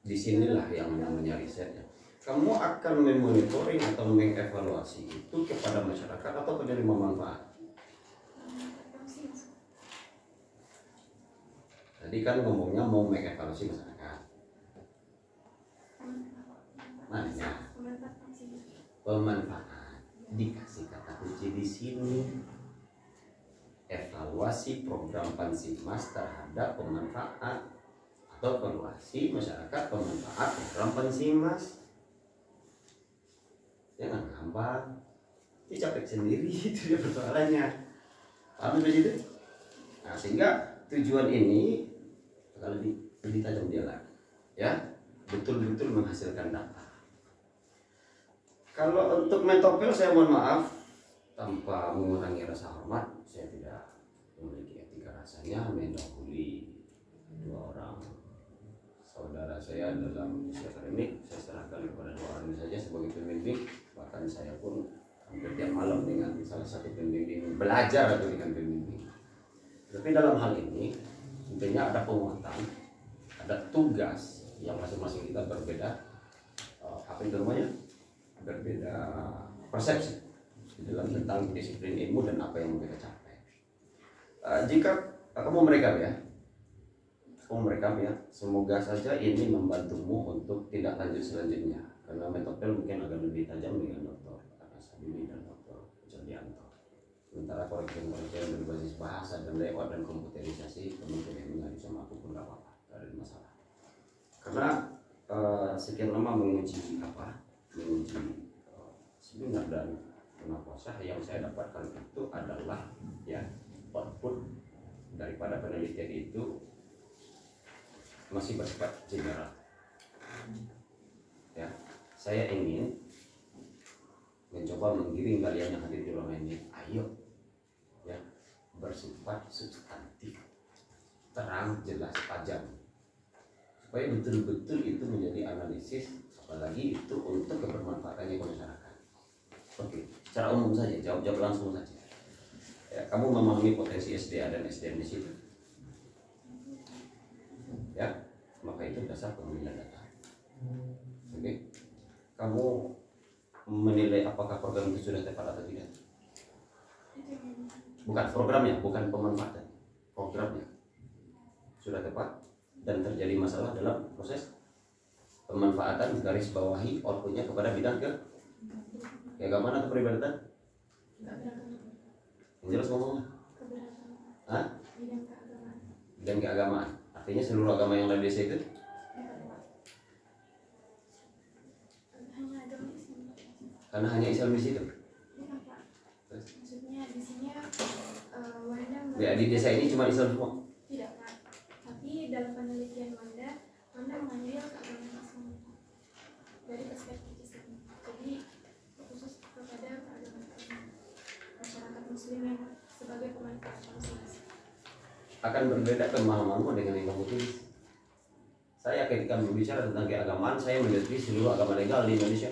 disinilah yang namanya risetnya. Kamu akan memonitoring atau mengevaluasi itu kepada masyarakat atau penerima manfaat. Pansimas. Tadi kan ngomongnya mau mengevaluasi masyarakat. Mana? Pemanfaat Pansimas. Pemanfaat. Dikasih kata kunci di sini. Evaluasi program Pansimas terhadap pemanfaat atau evaluasi masyarakat pemanfaat program Pansimas. Jangan ngambang, dia capek sendiri itu dia persoalannya. Paham begitu? Nah, sehingga tujuan ini akan lebih tajam dia lagi, ya, betul-betul menghasilkan data. Kalau untuk metopel saya mohon maaf, tanpa mengurangi rasa hormat, saya tidak memiliki etika rasanya mendahului dua orang saudara saya dalam usia akademik. Saya serahkan kepada dua orang ini saja sebagai pembimbing. Bahkan saya pun hampir tiap malam dengan salah satu pembimbing belajar atau dengan pembimbing. Tapi dalam hal ini intinya ada penguatan, ada tugas yang masing-masing kita berbeda. Apa itu namanya? Berbeda persepsi di dalam tentang disiplin ilmu dan apa yang mau kita capai. Jika kamu merekam ya, semoga saja ini membantumu untuk tindak lanjut selanjutnya. Karena metopel mungkin agak lebih tajam dengan Dr. Anasabili dan Dr. Jardianto. Sementara koreksi-koreksi yang berbasis bahasa dan lewat dan komputerisasi, kemungkinan yang bisa aku pun gak apa-apa, gak ada masalah. Karena sekian lama menguji seminar dan penapasan yang saya dapatkan itu adalah ya output daripada penelitian itu masih bersifat general. Ya, saya ingin mencoba menggiring kalian yang hadir di ruangan ini, ayo ya bersifat substantif, terang, jelas, tajam, supaya betul-betul itu menjadi analisis, apalagi itu untuk kebermanfaatannya ke masyarakat. Oke, secara umum saja, jawab langsung saja. Ya, kamu memahami potensi SDA dan SDM di situ? Ya, maka itu dasar pengambilan data. Oke, kamu menilai apakah program itu sudah tepat atau tidak? Bukan programnya, bukan pemanfaatan. Programnya sudah tepat dan terjadi masalah dalam proses pemanfaatan, garis bawahi outputnya kepada bidang keagamaan atau peribadatan? Yang jelas ngomongnya. Hah? Bidang keagamaan. Artinya seluruh agama yang ada di desa itu? Karena hanya Islam di situ. Maksudnya di sini Wanda Ya, di desa ini cuma Islam semua. tidak Pak. Tapi dalam penelitian Wanda mengambil keagamaan Islam dari perspektif Islam. Jadi khusus kepada keagamaan masyarakat Muslim yang sebagai pemanfaat Pansimas. Akan berbeda pemahamanmu dengan yang kamu tulis. Saya ketika berbicara tentang keagamaan, saya meneliti seluruh agama legal di Indonesia.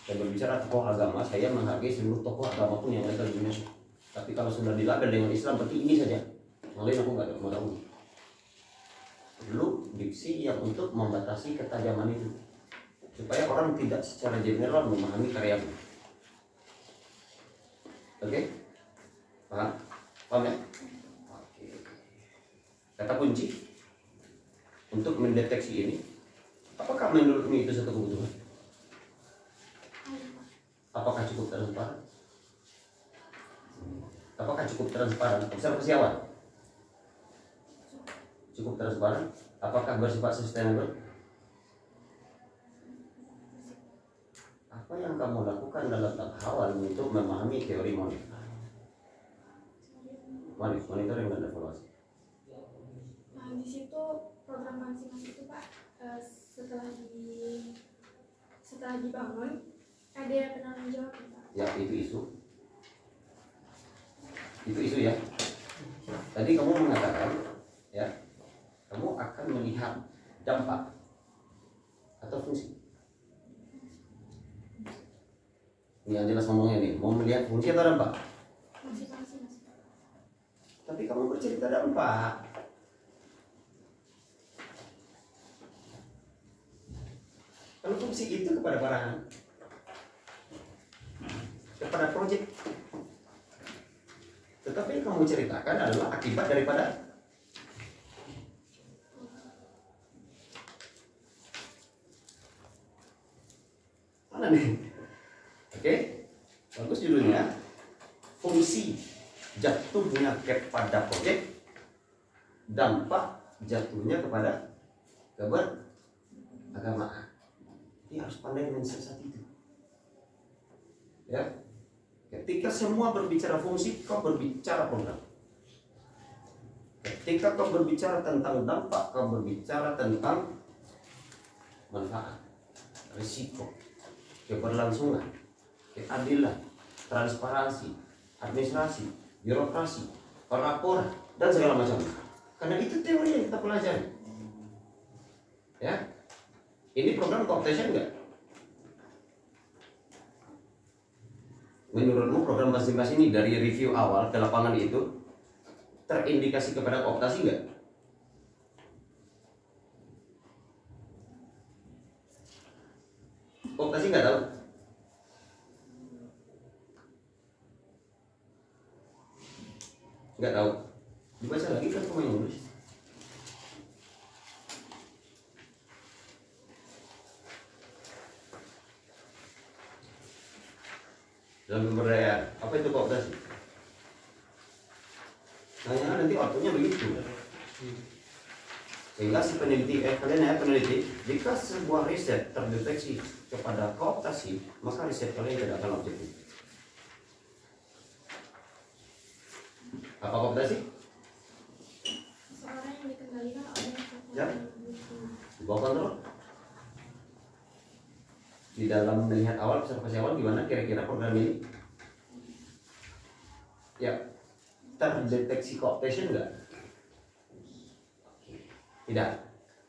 Saya berbicara tokoh agama, saya menghargai seluruh tokoh agama pun yang legal di Indonesia. Tapi kalau sudah dilabel dengan Islam, berarti ini saja. Yang lain aku nggak tahu. Perlu diksi yang untuk membatasi ketajaman itu, supaya orang tidak secara general memahami karyamu. Oke? Paham? Paham ya? Oke. Kata kunci untuk mendeteksi ini, apakah menurutmu itu satu kebutuhan? Apakah cukup transparan? Apakah cukup transparan? Observasi awal. Cukup transparan? Apakah bersifat sustainable? Apa yang kamu lakukan dalam tahap awal untuk memahami teori monitor? Monitoring dan evaluasi. Nah, di situ program Pansimas itu Pak, setelah dibangun ada penanggung jawab Pak. Ya, itu isu ya. Tadi kamu mengatakan, ya, kamu akan melihat dampak atau fungsi. Ini yang jelas ngomongnya nih, mau melihat fungsi atau dampak? Masih. Tapi kamu bercerita dampak. Kalau fungsi itu kepada barangan, kepada proyek. Tetapi yang kamu ceritakan adalah akibat daripada mana nih? Oke, bagus judulnya. Fungsi jatuhnya kepada proyek, dampak jatuhnya kepada keberagamaan. Ini harus pandai mensiasati itu. Ya, ketika semua berbicara fungsi, kau berbicara program. Ketika kau berbicara tentang dampak, kau berbicara tentang manfaat, risiko, keberlangsungan, keadilan, transparansi, administrasi, birokrasi, pelaporan, dan segala macam. Karena itu teori yang kita pelajari. Ya, ini program co-optation enggak? Menurutmu program masing-masing ini dari review awal ke lapangan itu terindikasi kepada kooptasi enggak? Kooptasi enggak tahu? Enggak tahu. Dibaca lagi kan kamu yang nulis. Dalam pemberdayaan, apa itu kooptasi? Nah, nanti waktunya begitu. Sehingga si peneliti, kalian ya peneliti, jika sebuah riset terdeteksi kepada kooptasi, maka riset kalian tidak akan objektif. Apa kooptasi? Seorang yang dikendalikan oleh Ya. kekuatan Di bawah kontrol. Di dalam melihat awal, observasi awal, gimana kira-kira program ini? Ya, terdeteksi co-optation enggak? Tidak.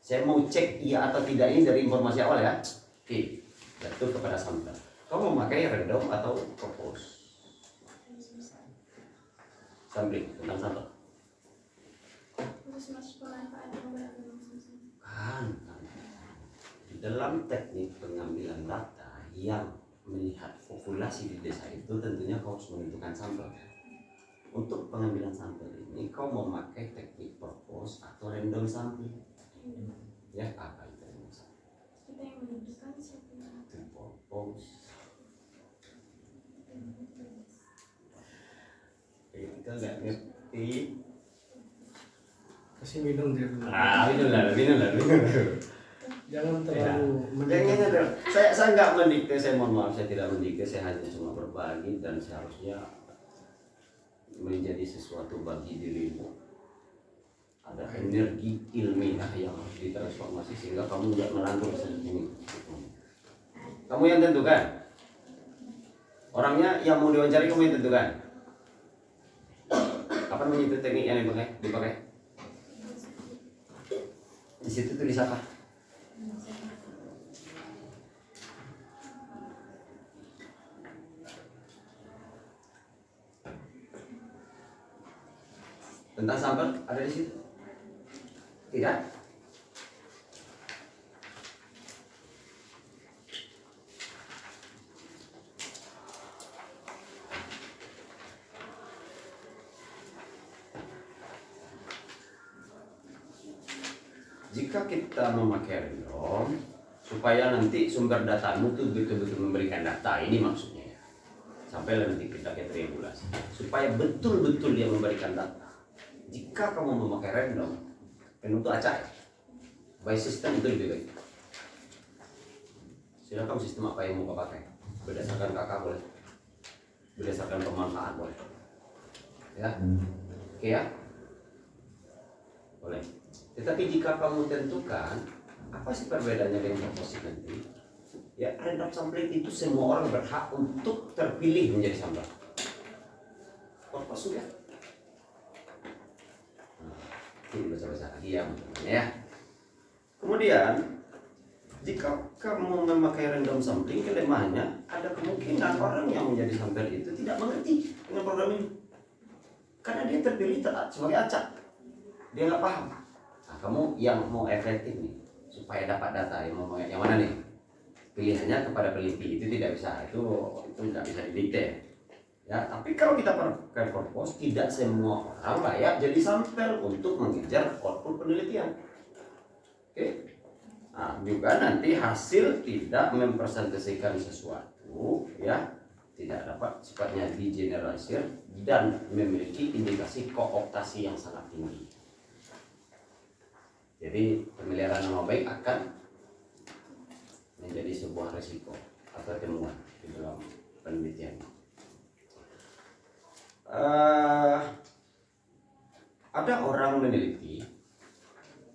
Saya mau cek iya atau tidak ini dari informasi awal ya. Oke, jatuh kepada sampel. Kamu memakai random atau propose? Sampling tentang sampel. Terus masuk pemanfaat yang beragam. Kan, di dalam teknik pengambilan data yang melihat populasi di desa itu tentunya kau harus menentukan sampel. Untuk pengambilan sampel ini kau memakai teknik propose atau random sampling. Ya, apa itu random sampling? Kita yang menentukan siapa yang Itu propose. Kita nggak ngerti. Kasih minum dia dulu. Minum lah. Jangan terlalu Jangan. Saya nggak mendikte, saya mohon maaf, saya tidak mendikte, saya hanya cuma berbagi dan seharusnya menjadi sesuatu bagi dirimu. Ada energi ilmiah yang harus ditransformasi sehingga kamu tidak melantur sendiri. Kamu yang tentukan. Orangnya yang mau diwawancara kamu yang tentukan. Apa namanya itu teknik yang dipakai? Di situ tulis apa? Tentang sampel ada di situ? Tidak? Jika kita memakai random supaya nanti sumber datamu tuh betul-betul memberikan data, ini maksudnya ya. Sampailah nanti kita ke triangulasi supaya betul-betul dia memberikan data. Jika kamu memakai random untuk acak by system itu lebih baik. Silakan sistem apa yang mau kau pakai, berdasarkan kakak boleh, berdasarkan pemanfaat boleh, ya. Oke ya, boleh. Tetapi jika kamu tentukan apa sih perbedaannya dengan proposit nanti, ya random sampling itu semua orang berhak untuk terpilih menjadi sampel. Propose sudah. baca-baca lagi ya teman-teman ya. Kemudian jika kamu memakai random sampling, kelemahannya ada kemungkinan orang yang menjadi sampel itu tidak mengerti dengan program ini karena dia terpilih sebagai acak, dia nggak paham. Nah, kamu yang mau efektif nih supaya dapat data yang mana nih, pilihannya kepada peneliti itu tidak bisa, itu tidak bisa didikte ya. Tapi kalau kita pakai purpose, tidak semua orang layak jadi sampel untuk mengejar output penelitian. Oke. Nah, juga nanti hasil tidak mempresentasikan sesuatu ya, tidak dapat sifatnya digeneralisir dan memiliki indikasi kooptasi yang sangat tinggi. Jadi pemeliharaan nama baik akan menjadi sebuah resiko atau temuan di dalam penelitian. Ada orang meneliti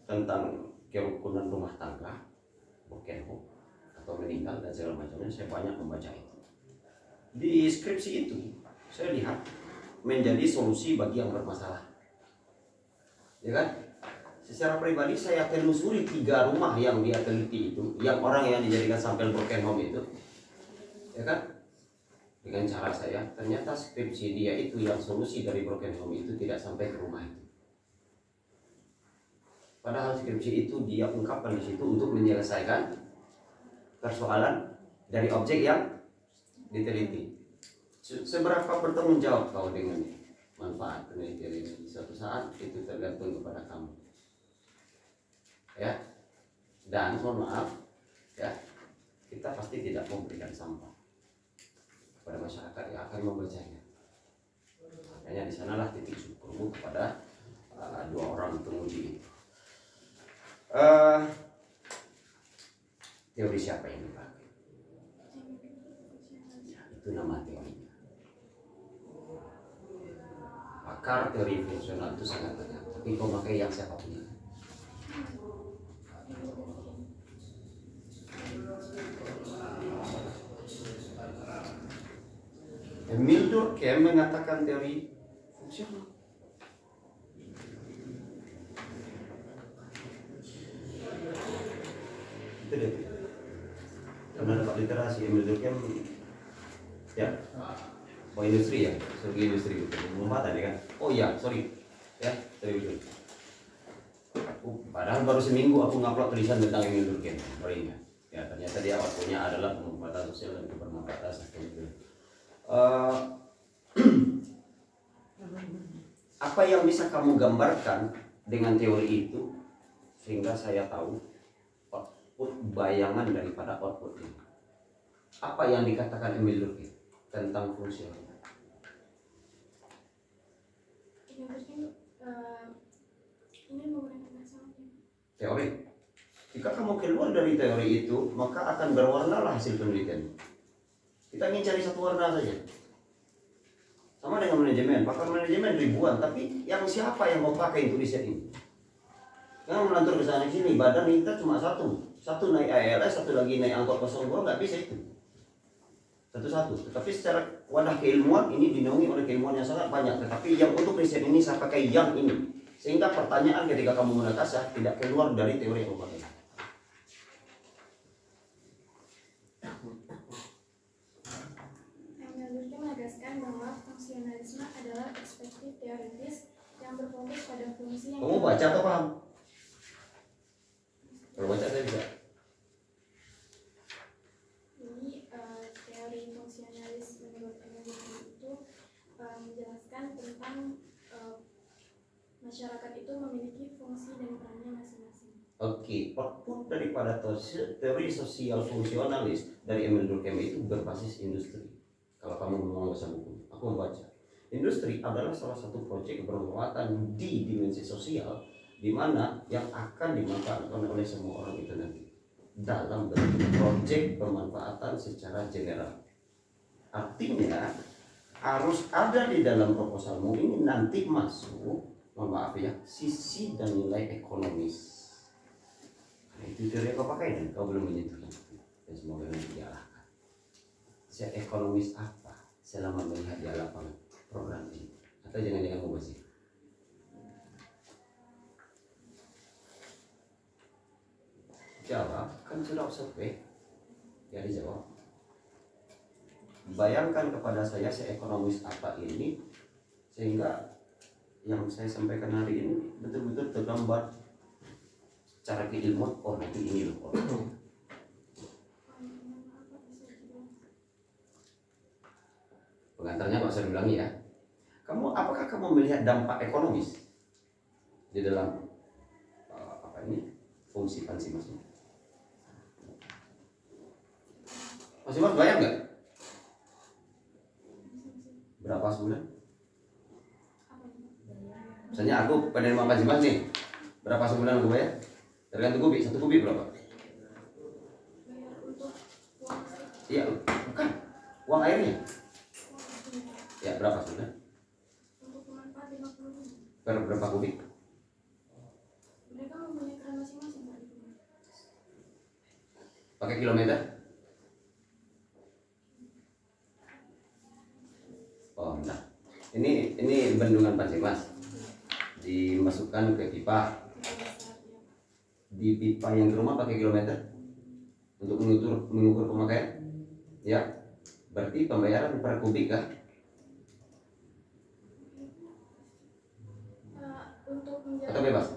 tentang kerukunan rumah tangga, broken home atau meninggal dan segala macamnya. Saya banyak membaca itu. Di skripsi itu saya lihat menjadi solusi bagi yang bermasalah, ya kan? Secara pribadi saya telusuri 3 rumah yang dia teliti itu, yang orang yang dijadikan sampel broken home itu, ya kan? Dengan cara saya, ternyata skripsi dia itu yang solusi dari broken home itu tidak sampai ke rumah itu. Padahal skripsi itu dia ungkapkan di situ untuk menyelesaikan persoalan dari objek yang diteliti. Seberapa bertanggung jawab kau dengan manfaat penelitian ini? Suatu saat itu tergantung kepada kamu. Ya, dan mohon maaf, ya, kita pasti tidak memberikan sampah kepada masyarakat yang akan membacanya. Makanya di sanalah titik syukurmu kepada 2 orang penguji itu. Teori siapa yang dipakai? Ya, itu nama teorinya. Pakar teori fungsional itu sangat banyak, tapi kau pakai yang siapa punya? Emil Durkheim mengatakan teori fungsional. Itu dia. Karena dapat literasi Emil Durkheim ya. Oh industri ya, segi industri gitu. Pembuatan ya kan? Oh iya, sorry. Ya, sorry betul. Padahal baru seminggu aku ngupload tulisan tentang Emil Durkheim. Baru ingat. Ya, ternyata dia waktunya adalah pemanfaatan sosial dan kebermanfaatan sosial. Apa yang bisa kamu gambarkan dengan teori itu sehingga saya tahu output bayangan daripada output ini? Apa yang dikatakan Emil Durkheim tentang fungsional? Ini menggunakan asalnya. Teori. Jika kamu keluar dari teori itu, maka akan berwarnalah hasil penelitian. Kita ingin cari satu warna saja. Sama dengan manajemen, pakar manajemen ribuan, tapi yang siapa yang mau pakai untuk riset ini? Yang melantur ke sana sini, badan kita cuma satu naik ALS, satu lagi naik angkot 02, nggak bisa itu. Satu-satu. Tetapi secara wadah keilmuan ini dinaungi oleh keilmuan yang sangat banyak. Tetapi yang untuk riset ini saya pakai yang ini, sehingga pertanyaan ketika kamu menetasa tidak keluar dari teori yang pakai. Menegaskan bahwa fungsionalisme adalah perspektif teoritis yang berfokus pada fungsi yang... Kamu baca atau paham? Kalau baca saya bisa. Jadi teori fungsionalis menurut Emil Durkheim itu menjelaskan tentang masyarakat itu memiliki fungsi dan perannya masing-masing. Oke, output daripada teori sosial fungsionalis dari Emil Durkheim itu berbasis industri. Kalau kamu mau baca buku, aku membaca. Industri adalah salah satu proyek bermuatan di dimensi sosial, di mana yang akan dimanfaatkan oleh semua orang itu nanti dalam bentuk proyek pemanfaatan secara general. Artinya harus ada di dalam proposalmu ini nanti masuk, mohon maaf ya, sisi dan nilai ekonomis. Nah, itu teori kau pakai dan kau belum menyentuhnya. Dan semoga nanti diarahkan. Saya ekonomis apa selama melihat di lapangan program ini? Atau jangan-jangan mau baca? jawab kan sudah survei, ya dijawab. Bayangkan kepada saya seekonomis apa ini, sehingga yang saya sampaikan hari ini betul-betul tergambar secara keilmuan. Oh nanti ini loh. Pengantarnya nggak usah diulangi ya. Apakah kamu melihat dampak ekonomis di dalam apa ini fungsi Pansimas ini? Mas bayar nggak? Berapa sebulan? Misalnya aku penerima Pansimas nih, berapa sebulan aku bayar? Tergantung kubik, 1 kubik berapa? Bayar untuk uang listrik. Iya, bukan uang airnya. Ya berapa sebulan? Untuk pemanfaat 50.000. Per berapa kubik? Mereka mempunyai keran masing-masing Pak. Pakai kilometer? Oh, nah. Ini bendungan Pansimas. Dimasukkan ke pipa. Di pipa yang ke rumah pakai kilometer untuk mengukur pemakaian. Ya. Berarti pembayaran per kubik kan? Untuk Atau bebas?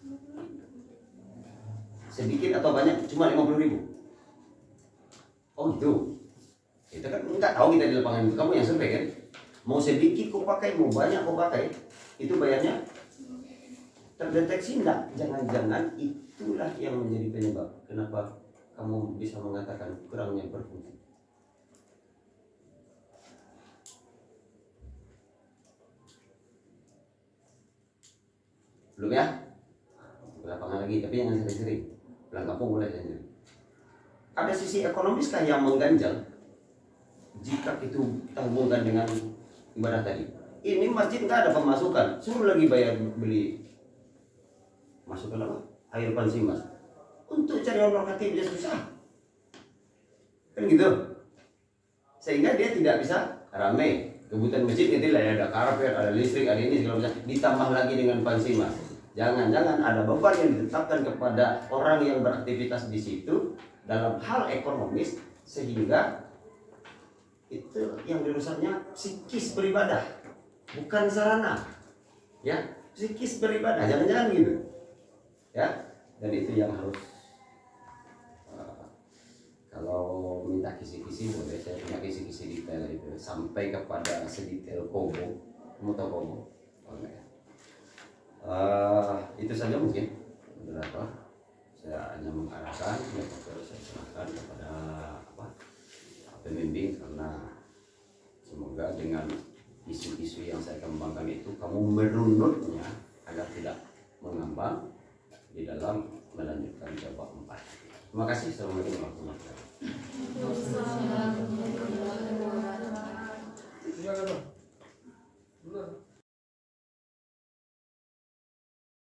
50.000. Sedikit atau banyak? Cuma 50.000. Oh gitu. Kita kan nggak tahu kita di lapangan itu. Kamu yang survei kan? Mau sedikit kau pakai, mau banyak kau pakai, itu bayarnya terdeteksi enggak? Jangan-jangan itulah yang menjadi penyebab kenapa kamu bisa mengatakan kurangnya berfungsi. Belum ya? Ke lapangan lagi, tapi jangan sering-sering. Pulang kampung boleh sendiri. Ada sisi ekonomiskah yang mengganjal jika itu tanggungan dengan ibadah tadi? Ini masjid nggak ada pemasukan, suruh lagi bayar beli masukkan apa? Air Pansimas. Untuk cari orang hati dia susah, kan gitu. Sehingga dia tidak bisa ramai. Kebutuhan masjid itu lah, ada karpet, ada listrik, ada ini segala macam. Ditambah lagi dengan Pansimas. Jangan-jangan ada beban yang ditetapkan kepada orang yang beraktivitas di situ dalam hal ekonomis, sehingga itu yang dirusaknya psikis beribadah, bukan sarana. Ya, psikis beribadah, jangan-jangan gitu. Ya, dan itu yang harus kalau minta kisi-kisi boleh, saya punya kisi-kisi detail itu sampai kepada sedetail kobo. Kamu tahu kobo? Oh, enggak ya? Itu saja mungkin beberapa saya hanya mengarahkan ya, saya serahkan kepada pembimbing, karena semoga dengan isu-isu yang saya kembangkan itu kamu merunutnya agar tidak mengambang di dalam melanjutkan coba 4. Terima kasih. Assalamualaikum warahmatullahi wabarakatuh.